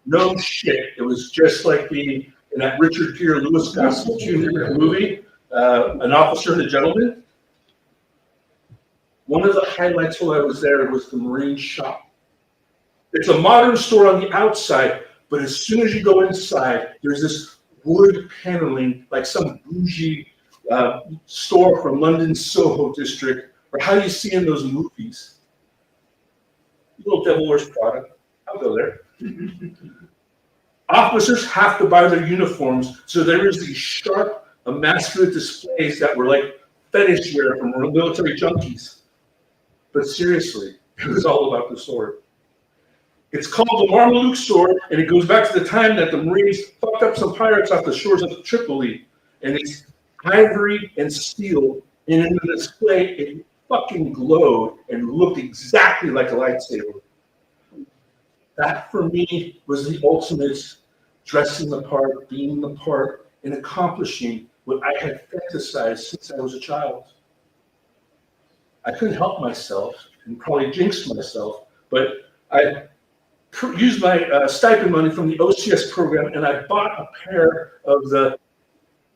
No shit, it was just like being in that Richard Gere Lewis Gossett Jr. movie, An Officer and a Gentleman. One of the highlights while I was there was the Marine shop. It's a modern store on the outside, but as soon as you go inside, there's this wood paneling like some bougie store from London's Soho district, or how you see in those movies. Little Devil Wears Prada. I'll go there. Officers have to buy their uniforms, so there is these sharp, emasculate displays that were like fetish wear from military junkies. But seriously, it was all about the sword. It's called the Marmaluke sword, and it goes back to the time that the Marines fucked up some pirates off the shores of Tripoli. And it's ivory and steel, and in the display, it fucking glowed and looked exactly like a lightsaber. That, for me, was the ultimate dressing the part, being the part, and accomplishing what I had fantasized since I was a child. I couldn't help myself and probably jinxed myself, but I used my stipend money from the OCS program, and I bought a pair of the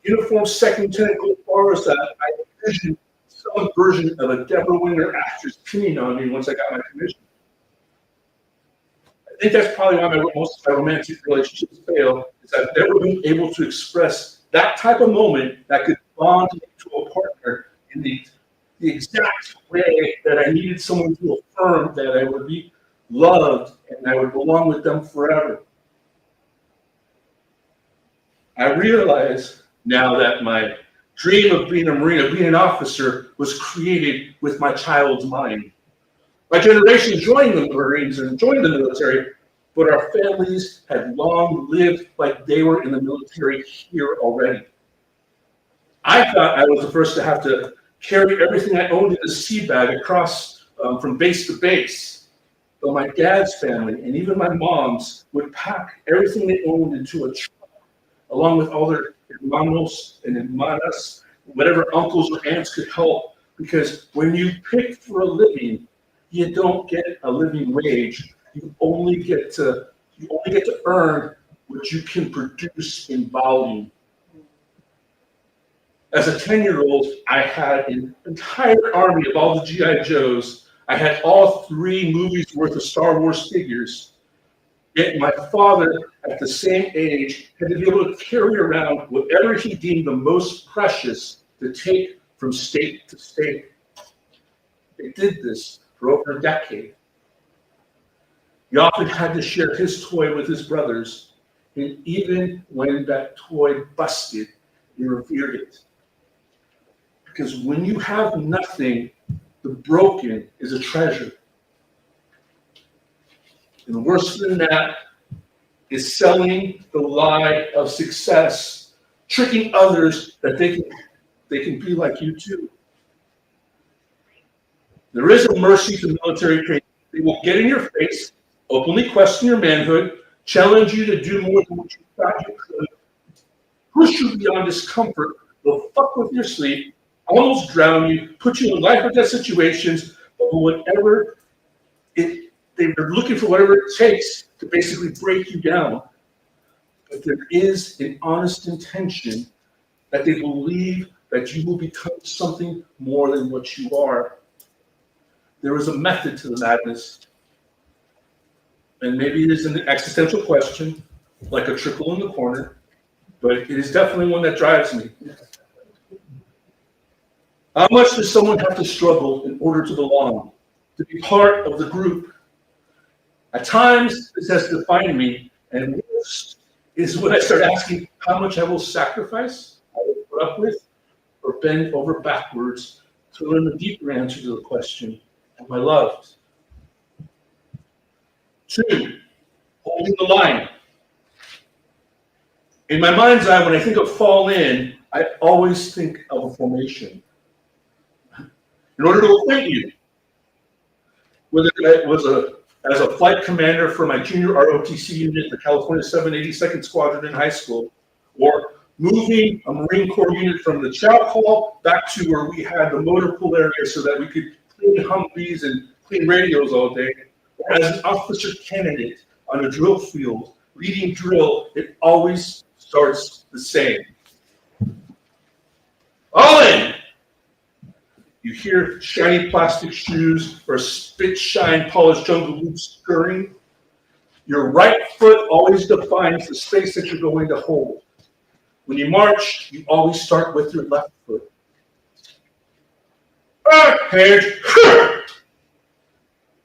uniform second lieutenant gold bars that I envisioned some version of a Deborah Winger actress pinning on me once I got my commission. I think that's probably why most of my romantic relationships fail, is I've never been able to express that type of moment that could bond me to a partner in the exact way that I needed someone to affirm that I would be loved and I would belong with them forever. I realize now that my dream of being a Marine, of being an officer, was created with my child's mind. My generation joined the Marines and joined the military, but our families had long lived like they were in the military here already. I thought I was the first to have to carry everything I owned in a sea bag across from base to base. But my dad's family and even my mom's would pack everything they owned into a truck, along with all their hermanos and hermanas, whatever uncles or aunts could help. Because when you pick for a living, you don't get a living wage. You only get to earn what you can produce in volume. As a 10-year-old, I had an entire army of all the G.I. Joes. I had all 3 movies worth of Star Wars figures. Yet my father, at the same age, had to be able to carry around whatever he deemed the most precious to take from state to state. They did this for over a decade. He often had to share his toy with his brothers, and even when that toy busted, he revered it. Because when you have nothing, the broken is a treasure. And worse than that is selling the lie of success, tricking others that they can be like you too. There is a mercy to military training. They will get in your face, openly question your manhood, challenge you to do more than what you thought you could, push you beyond discomfort, they'll fuck with your sleep, almost drown you, put you in life or death situations, but they're looking for whatever it takes to basically break you down. But there is an honest intention that they believe that you will become something more than what you are. There is a method to the madness. And maybe it is an existential question, like a trickle in the corner, but it is definitely one that drives me. How much does someone have to struggle in order to belong, to be part of the group? At times, this has defined me, and worse is when I start asking how much I will sacrifice, I will put up with, or bend over backwards to learn the deeper answer to the question, am I loved? 2, holding the line. In my mind's eye, when I think of fall in, I always think of a formation. In order to acquaint you, whether it was as a flight commander for my junior ROTC unit, the California 782nd Squadron in high school, or moving a Marine Corps unit from the chow hall back to where we had the motor pool area so that we could clean Humvees and clean radios all day, or as an officer candidate on a drill field, leading drill, it always starts the same. All in! You hear shiny plastic shoes or spit shine polished jungle boots scurrying. Your right foot always defines the space that you're going to hold. When you march, you always start with your left foot. Hands.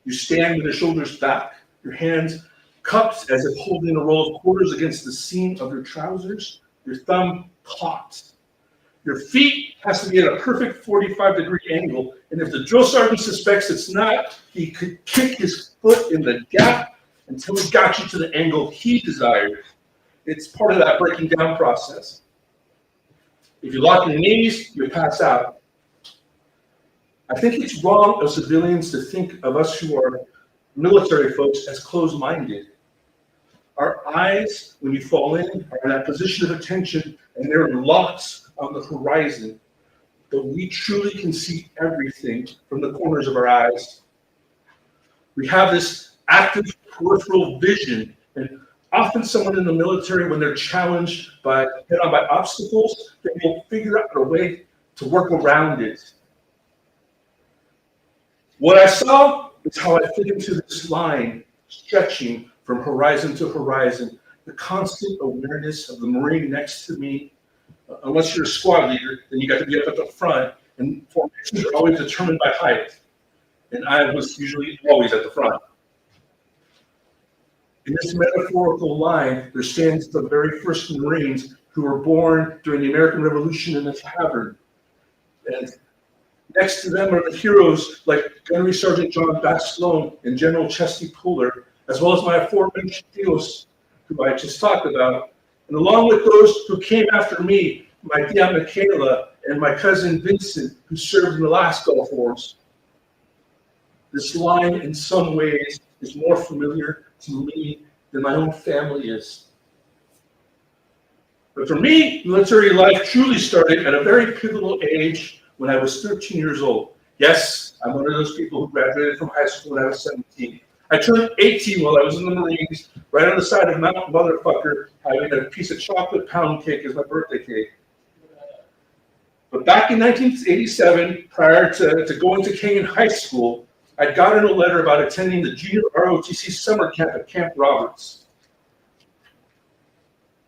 You stand with your shoulders back, your hands cupped as if holding a roll of quarters against the seam of your trousers, your thumb taut. Your feet has to be at a perfect 45-degree angle, and if the drill sergeant suspects it's not, he could kick his foot in the gap until he got you to the angle he desired. It's part of that breaking down process. If you lock your knees, you pass out. I think it's wrong of civilians to think of us who are military folks as closed-minded. Our eyes, when you fall in, are in that position of attention, and they're locked on the horizon, but we truly can see everything from the corners of our eyes. We have this active peripheral vision, and often someone in the military, when they're challenged head-on by obstacles, they will figure out a way to work around it. What I saw is how I fit into this line, stretching from horizon to horizon, the constant awareness of the Marine next to me. Unless you're a squad leader, then you got to be up at the front, and formations are always determined by height. And I was usually always at the front. In this metaphorical line, there stands the very first Marines who were born during the American Revolution in a tavern. And next to them are the heroes like Gunnery Sergeant John Bass Sloan and General Chesty Puller, as well as my aforementioned heroes who I just talked about. And along with those who came after me, my Tia Michaela and my cousin Vincent, who served in the last Gulf Wars. This line, in some ways, is more familiar to me than my own family is. But for me, military life truly started at a very pivotal age when I was 13 years old. Yes, I'm one of those people who graduated from high school when I was 17. I turned 18 while I was in the Marines, right on the side of Mount Motherfucker, having a piece of chocolate pound cake as my birthday cake. But back in 1987, prior to going to Kenyon High School, I'd gotten a letter about attending the junior ROTC summer camp at Camp Roberts.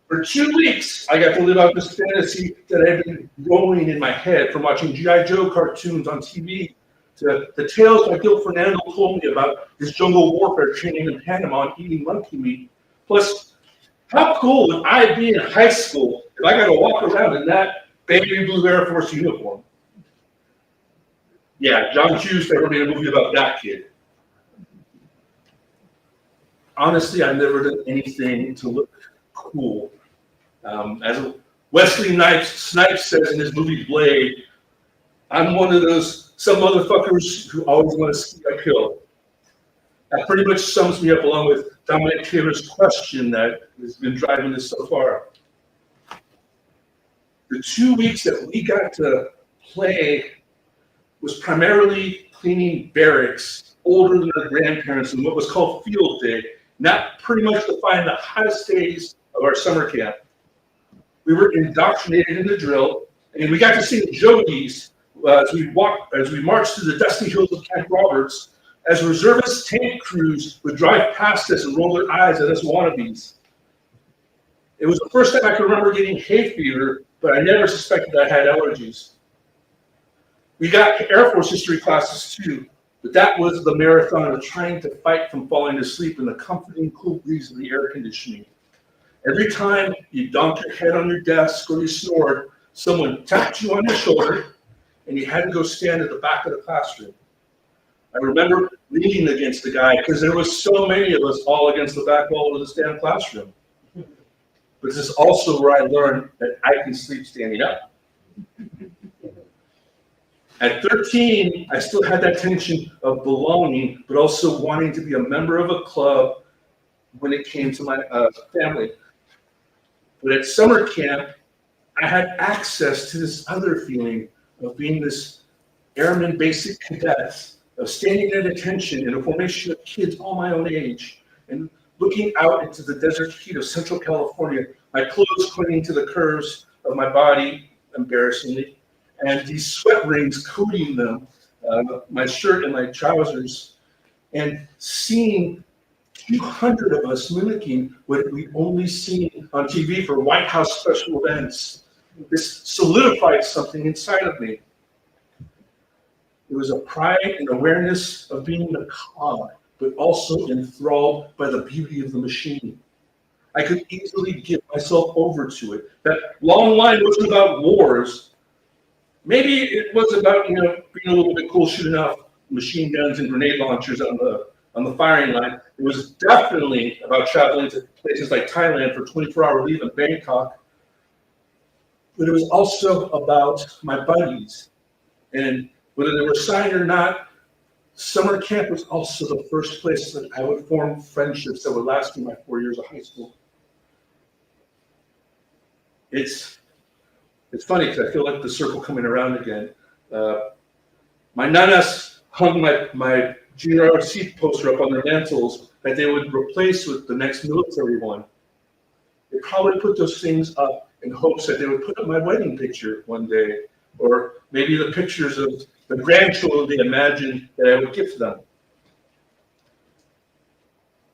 For 2 weeks, I got to live out this fantasy that had been growing in my head from watching G.I. Joe cartoons on TV to the tales that Gil Fernando told me about his jungle warfare training in Panama and eating monkey meat. Plus, how cool would I be in high school if I got to walk around in that baby blue Air Force uniform? Yeah, John Hughes never made a movie about that kid. Honestly, I've never done anything to look cool. As Wesley Snipes says in his movie Blade, I'm one of those some motherfuckers who always want to ski uphill. That pretty much sums me up along with Dominic Taylor's question that has been driving this so far. The 2 weeks that we got to play was primarily cleaning barracks older than our grandparents in what was called field day, and that pretty much defined the hottest days of our summer camp. We were indoctrinated in the drill, and we got to see the Jodies as we marched through the dusty hills of Camp Roberts, as reservist tank crews would drive past us and roll their eyes at us wannabes. It was the first time I could remember getting hay fever, but I never suspected I had allergies. We got Air Force history classes too, but that was the marathon of trying to fight from falling asleep in the comforting cool breeze of the air conditioning. Every time you donked your head on your desk or you snored, someone tapped you on your shoulder and you had to go stand at the back of the classroom. I remember leaning against the guy because there was so many of us all against the back wall of this damn classroom. But this is also where I learned that I can sleep standing up. At 13, I still had that tension of belonging, but also wanting to be a member of a club when it came to my family. But at summer camp, I had access to this other feeling of being this airman basic cadet, of standing at attention in a formation of kids all my own age, and looking out into the desert heat of Central California, my clothes clinging to the curves of my body, embarrassingly, and these sweat rings coating them, my shirt and my trousers, and seeing 200 of us mimicking what we only seen on TV for White House special events. This solidified something inside of me. It was a pride and awareness of being a cog, but also enthralled by the beauty of the machine. I could easily give myself over to it. That long line wasn't about wars. Maybe it was about, being a little bit cool, shooting off machine guns and grenade launchers on the firing line. It was definitely about traveling to places like Thailand for 24-hour leave in Bangkok. But it was also about my buddies. And whether they were signed or not, summer camp was also the first place that I would form friendships that would last me my 4 years of high school. It's funny because I feel like the circle coming around again. My nanas hung my junior ROTC poster up on their mantles that they would replace with the next military one. They probably put those things up in hopes that they would put up my wedding picture one day, or maybe the pictures of the grandchildren they imagined that I would gift them.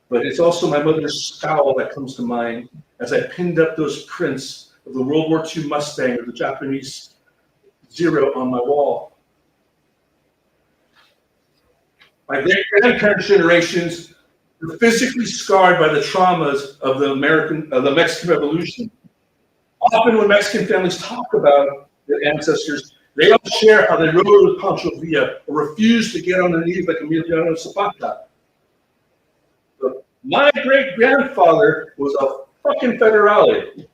But it's also my mother's scowl that comes to mind as I pinned up those prints of the World War II Mustang or the Japanese Zero on my wall. My great-grandparents' generations were physically scarred by the traumas of the Mexican Revolution. Often when Mexican families talk about their ancestors, they all share how they rode with Pancho Villa or refused to get on their knees like Emiliano Zapata. But my great-grandfather was a fucking federale.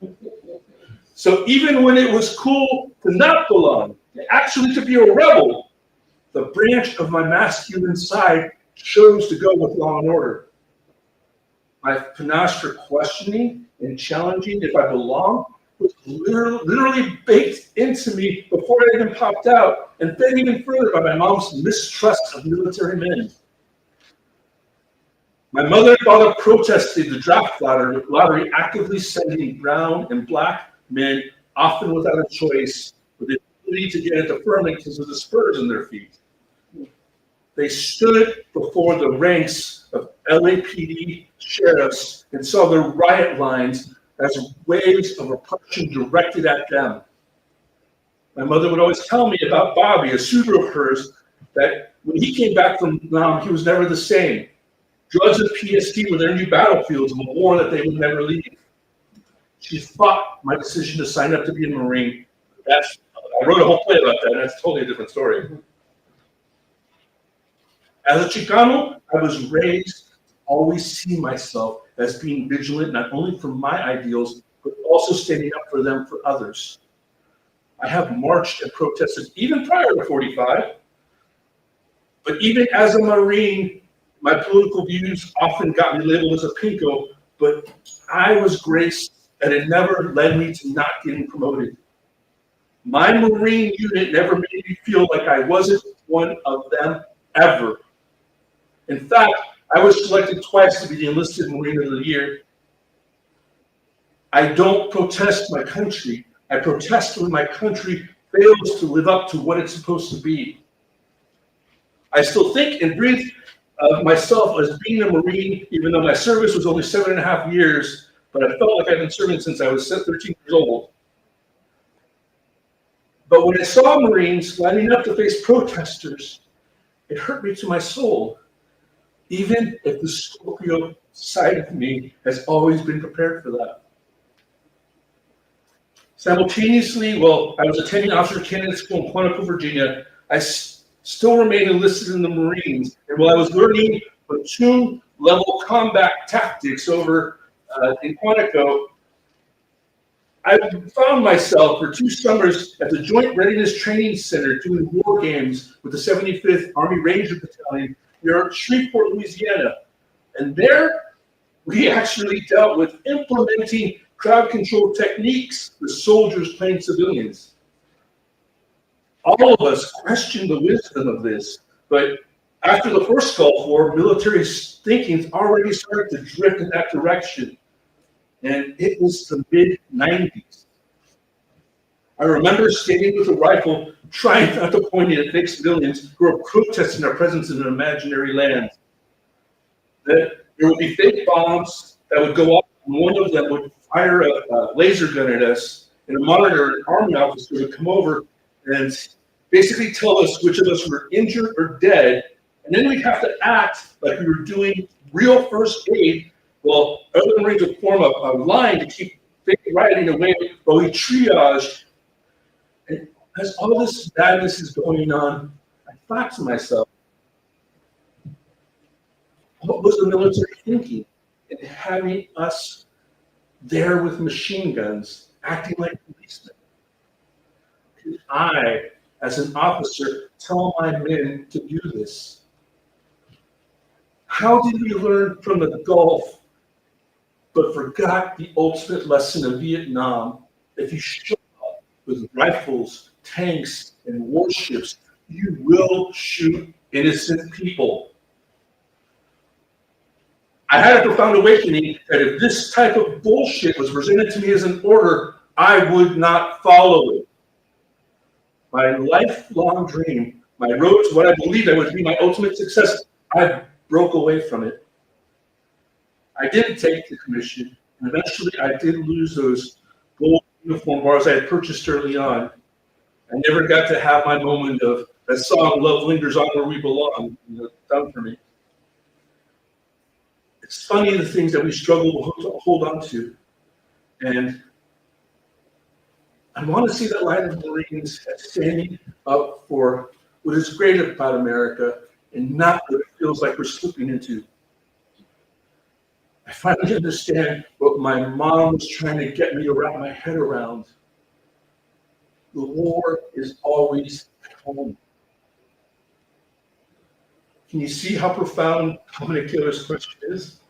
So even when it was cool to not belong, actually to be a rebel, the branch of my masculine side chose to go with law and order. My panache for questioning and challenging if I belong was literally baked into me before it even popped out, and fed even further by my mom's mistrust of military men. My mother and father protested the draft lottery, actively sending brown and black men, often without a choice, with the ability to get into deferment because of the spurs in their feet. They stood before the ranks of LAPD sheriffs and saw the riot lines as waves of oppression directed at them. My mother would always tell me about Bobby, a suitor of hers, that when he came back from Nam, he was never the same. Drugs and PST were their new battlefields of a war that they would never leave. She fought my decision to sign up to be a Marine. I wrote a whole play about that, and that's totally a different story. As a Chicano, I was raised to always see myself as being vigilant, not only for my ideals, but also standing up for them for others. I have marched and protested even prior to 45, but even as a Marine, my political views often got me labeled as a pinko, but I was graced and it never led me to not getting promoted. My Marine unit never made me feel like I wasn't one of them ever. In fact, I was selected twice to be the enlisted Marine of the Year. I don't protest my country. I protest when my country fails to live up to what it's supposed to be. I still think and breathe of myself as being a Marine, even though my service was only 7.5 years, but I felt like I've been serving since I was 13 years old. But when I saw Marines lining up to face protesters, it hurt me to my soul, even if the Scorpio side of me has always been prepared for that. Simultaneously, while I was attending Officer Candidate School in Quantico, Virginia, I still remained enlisted in the Marines. And while I was learning platoon-level combat tactics over in Quantico, I found myself for 2 summers at the Joint Readiness Training Center doing war games with the 75th Army Ranger Battalion near Shreveport, Louisiana. And there, we actually dealt with implementing crowd control techniques with soldiers playing civilians. All of us questioned the wisdom of this, but after the first Gulf War, military thinking already started to drift in that direction. And it was the mid-90s. I remember standing with a rifle, trying not to point it at fake civilians who were protesting our presence in an imaginary land. That there would be fake bombs that would go off, and one of them would fire a laser gun at us, and a monitor, an army officer, would come over and basically tell us which of us were injured or dead, and then we'd have to act like we were doing real first aid. Well, other Marines would form a line to keep fake rioting away while we triaged. And as all this madness is going on, I thought to myself, what was the military thinking in having us there with machine guns, acting like policemen? Could I, as an officer, tell my men to do this? How did we learn from the Gulf, but forgot the ultimate lesson of Vietnam? If you show up with rifles, tanks, and warships, you will shoot innocent people. I had a profound awakening that if this type of bullshit was presented to me as an order, I would not follow it. My lifelong dream, my road to what I believed would be my ultimate success, I broke away from it. I didn't take the commission, and eventually I did lose those gold uniform bars I had purchased early on. I never got to have my moment of that song, "Love Lingers On Where We Belong," done for me. It's funny the things that we struggle to hold on to. And I want to see that line of Marines standing up for what is great about America and not what it feels like we're slipping into. I finally understand what my mom was trying to get me to wrap my head around. The war is always at home. Can you see how profound Dominic Taylor's question is?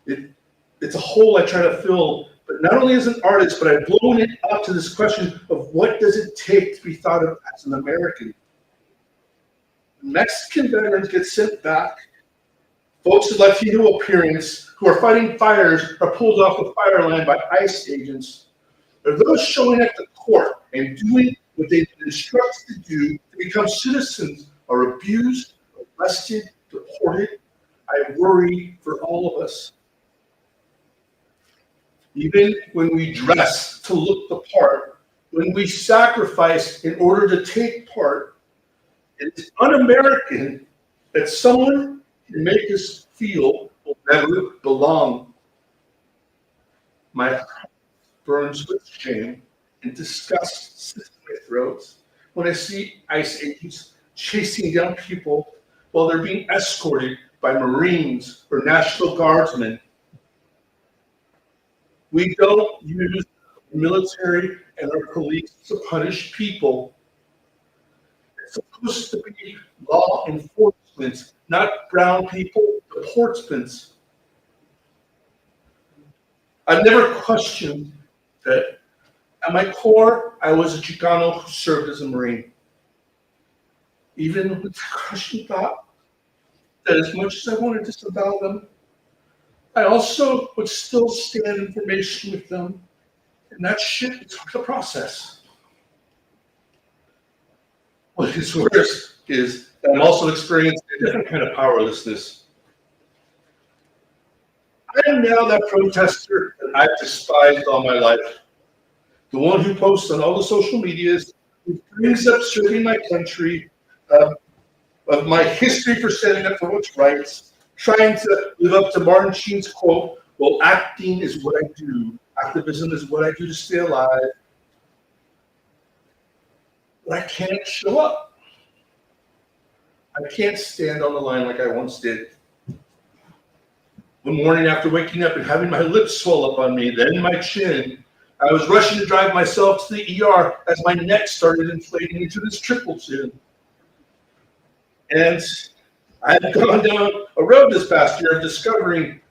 It's a hole I try to fill, but not only as an artist, but I've blown it up to this question of what does it take to be thought of as an American? Mexican veterans get sent back. Folks of Latino appearance who are fighting fires are pulled off the fire line by ICE agents. Are those showing at the court and doing what they've been instructed to do to become citizens are abused, arrested, deported? I worry for all of us. Even when we dress to look the part, when we sacrifice in order to take part, it's un-American that someone can make us feel we'll never belong. My heart burns with shame and disgust sits in my throat when I see ICE agents chasing down people while they're being escorted by Marines or National Guardsmen. We don't use the military and our police to punish people. It's supposed to be law enforcement, not brown people deportments. I've never questioned that. At my core, I was a Chicano who served as a Marine. Even with the crushing thought that as much as I wanted to disavow them, I also would still stand in formation with them, and that shit took the process. What is worse is that I'm also experiencing a different kind of powerlessness. I am now that protester that I've despised all my life. The one who posts on all the social medias, who brings up serving my country, of my history for standing up for what's right, trying to live up to Martin Sheen's quote, well, acting is what I do. Activism is what I do to stay alive. But I can't show up. I can't stand on the line like I once did. One morning after waking up and having my lips swell up on me, then my chin, I was rushing to drive myself to the ER as my neck started inflating into this triple chin. And I had gone down a road this past year of discovering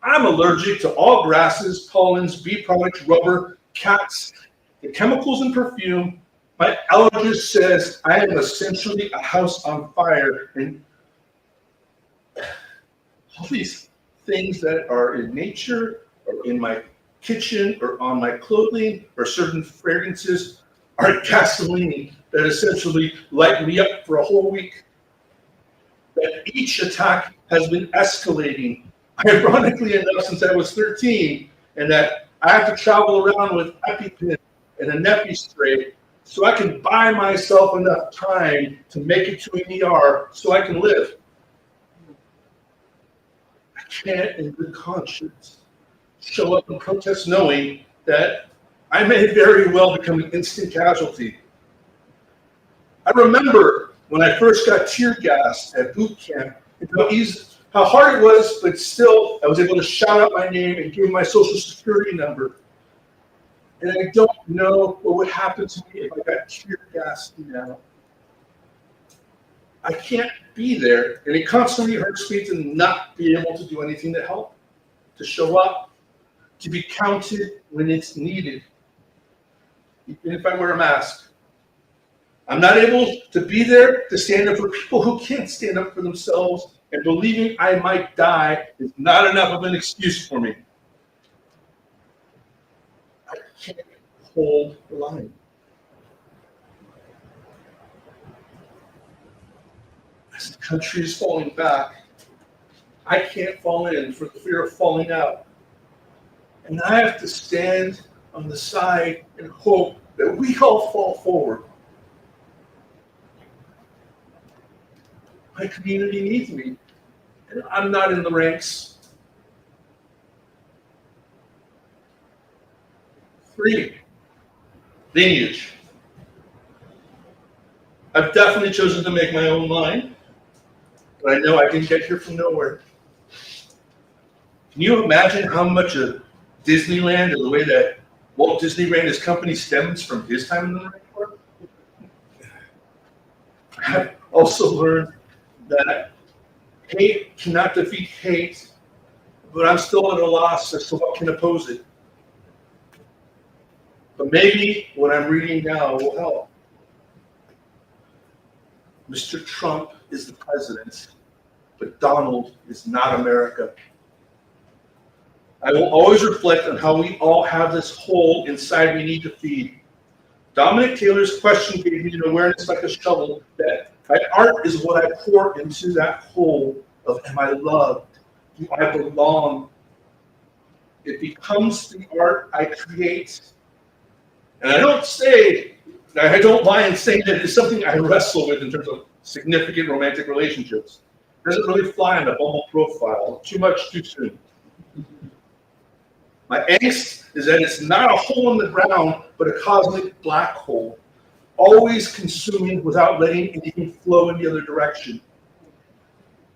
I'm allergic to all grasses, pollens, bee products, rubber, cats, the chemicals in perfume. My allergist says I am essentially a house on fire. And all these things that are in nature or in my kitchen or on my clothing or certain fragrances are gasoline that essentially light me up for a whole week. That each attack has been escalating, ironically enough, since I was 13, and that I have to travel around with EpiPen and a Nepi spray so I can buy myself enough time to make it to an ER so I can live. I can't, in good conscience, show up and protest knowing that I may very well become an instant casualty. I remember when I first got tear gassed at boot camp, how hard it was, but still I was able to shout out my name and give my social security number. And I don't know what would happen to me if I got tear gassed now. I can't be there, and it constantly hurts me to not be able to do anything to help, to show up, to be counted when it's needed, even if I wear a mask. I'm not able to be there to stand up for people who can't stand up for themselves, and believing I might die is not enough of an excuse for me. I can't hold the line. As the country is falling back, I can't fall in for the fear of falling out. And I have to stand on the side and hope that we all fall forward. My community needs me, and I'm not in the ranks. 3, lineage. I've definitely chosen to make my own line, but I know I didn't get here from nowhere. Can you imagine how much of Disneyland or the way that Walt Disney ran his company stems from his time in the Marine Corps? I've also learned that hate cannot defeat hate, but I'm still at a loss as to what can oppose it. But maybe what I'm reading now will help. Mr. Trump is the president, but Donald is not America. I will always reflect on how we all have this hole inside we need to feed. Dominic Taylor's question gave me an awareness like a shovel that my art is what I pour into that hole of am I loved? Do I belong? It becomes the art I create. And I don't mind saying that it's something I wrestle with in terms of significant romantic relationships. It doesn't really fly on a Bumble profile. Too much, too soon. My angst is that it's not a hole in the ground, but a cosmic black hole, always consuming without letting anything flow in the other direction.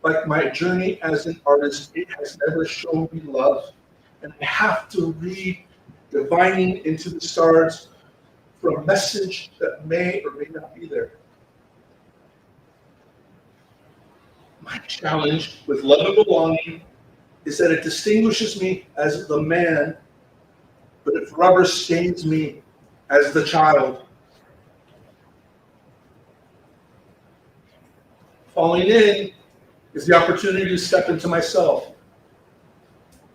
Like my journey as an artist, it has never shown me love, and I have to read Divining into the Stars for a message that may or may not be there. My challenge with love and belonging is that it distinguishes me as the man, but it forever stains me as the child. Falling in is the opportunity to step into myself.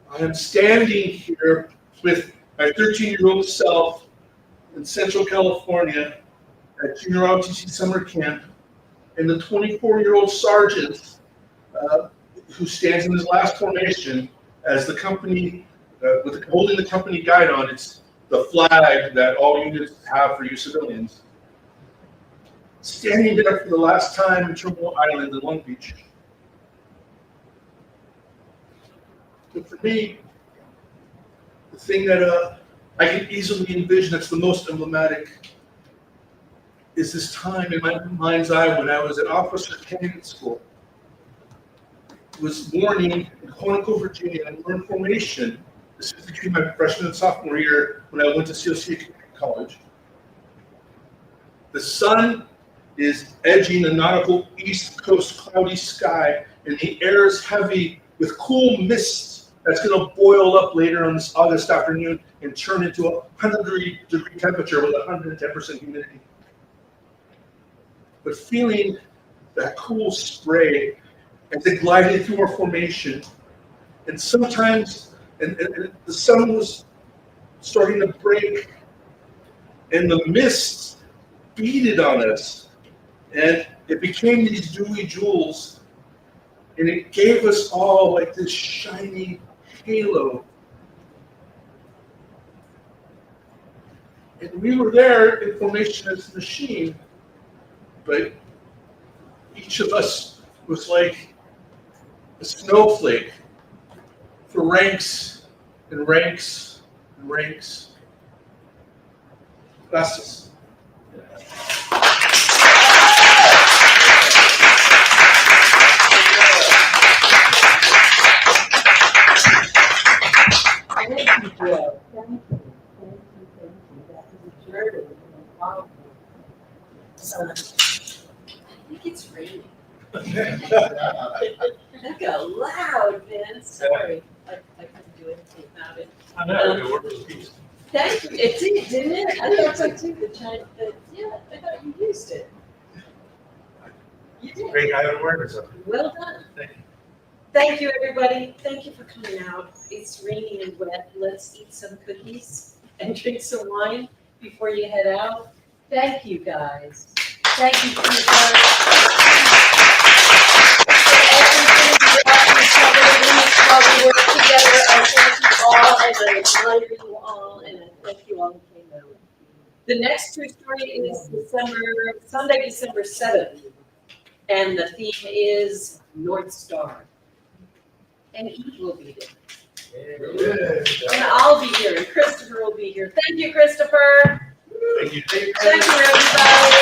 I am standing here with my 13-year-old self in Central California at Junior ROTC summer camp, and the 24-year-old sergeant who stands in his last formation as the company, holding the company guide on. It's the flag that all units have for you civilians. Standing there for the last time in Terminal Island in Long Beach. But for me, the thing that I can easily envision that's the most emblematic is this time in my mind's eye when I was at Officer Candidate School. It was morning in Quantico, Virginia, and we're in formation. This is between my freshman and sophomore year when I went to COC College. The sun is edging the nautical east coast cloudy sky, and the air is heavy with cool mist that's going to boil up later on this August afternoon and turn into a 100-degree temperature with 110% humidity. But feeling that cool spray as it glided through our formation, and sometimes and the sun was starting to break, and the mist beaded on us, and it became these dewy jewels, and it gave us all like this shiny halo. And we were there in formation as a machine, but each of us was like a snowflake for ranks and ranks and ranks. Gracias. Thank you, Joe. Thank you. That was a journey. So, I think it's raining. That got loud, man. Sorry. I couldn't do anything about it. I know, it worked with peace. Thank you. It did, didn't it? I thought so too. Yeah, I thought you used it. You did. Great high awareness of it. Well done. Thank you. Thank you, everybody. Thank you for coming out. It's raining and wet. Let's eat some cookies and drink some wine before you head out. Thank you, guys. Thank you for your work. While we work together, I thank you all, and I admire you all, and I thank you all who came out. The next true story is Sunday, December 7th, and the theme is North Star. And Eve will be there. And I'll be here, and Christopher will be here. Thank you, Christopher. Thank you. Thank you, everybody.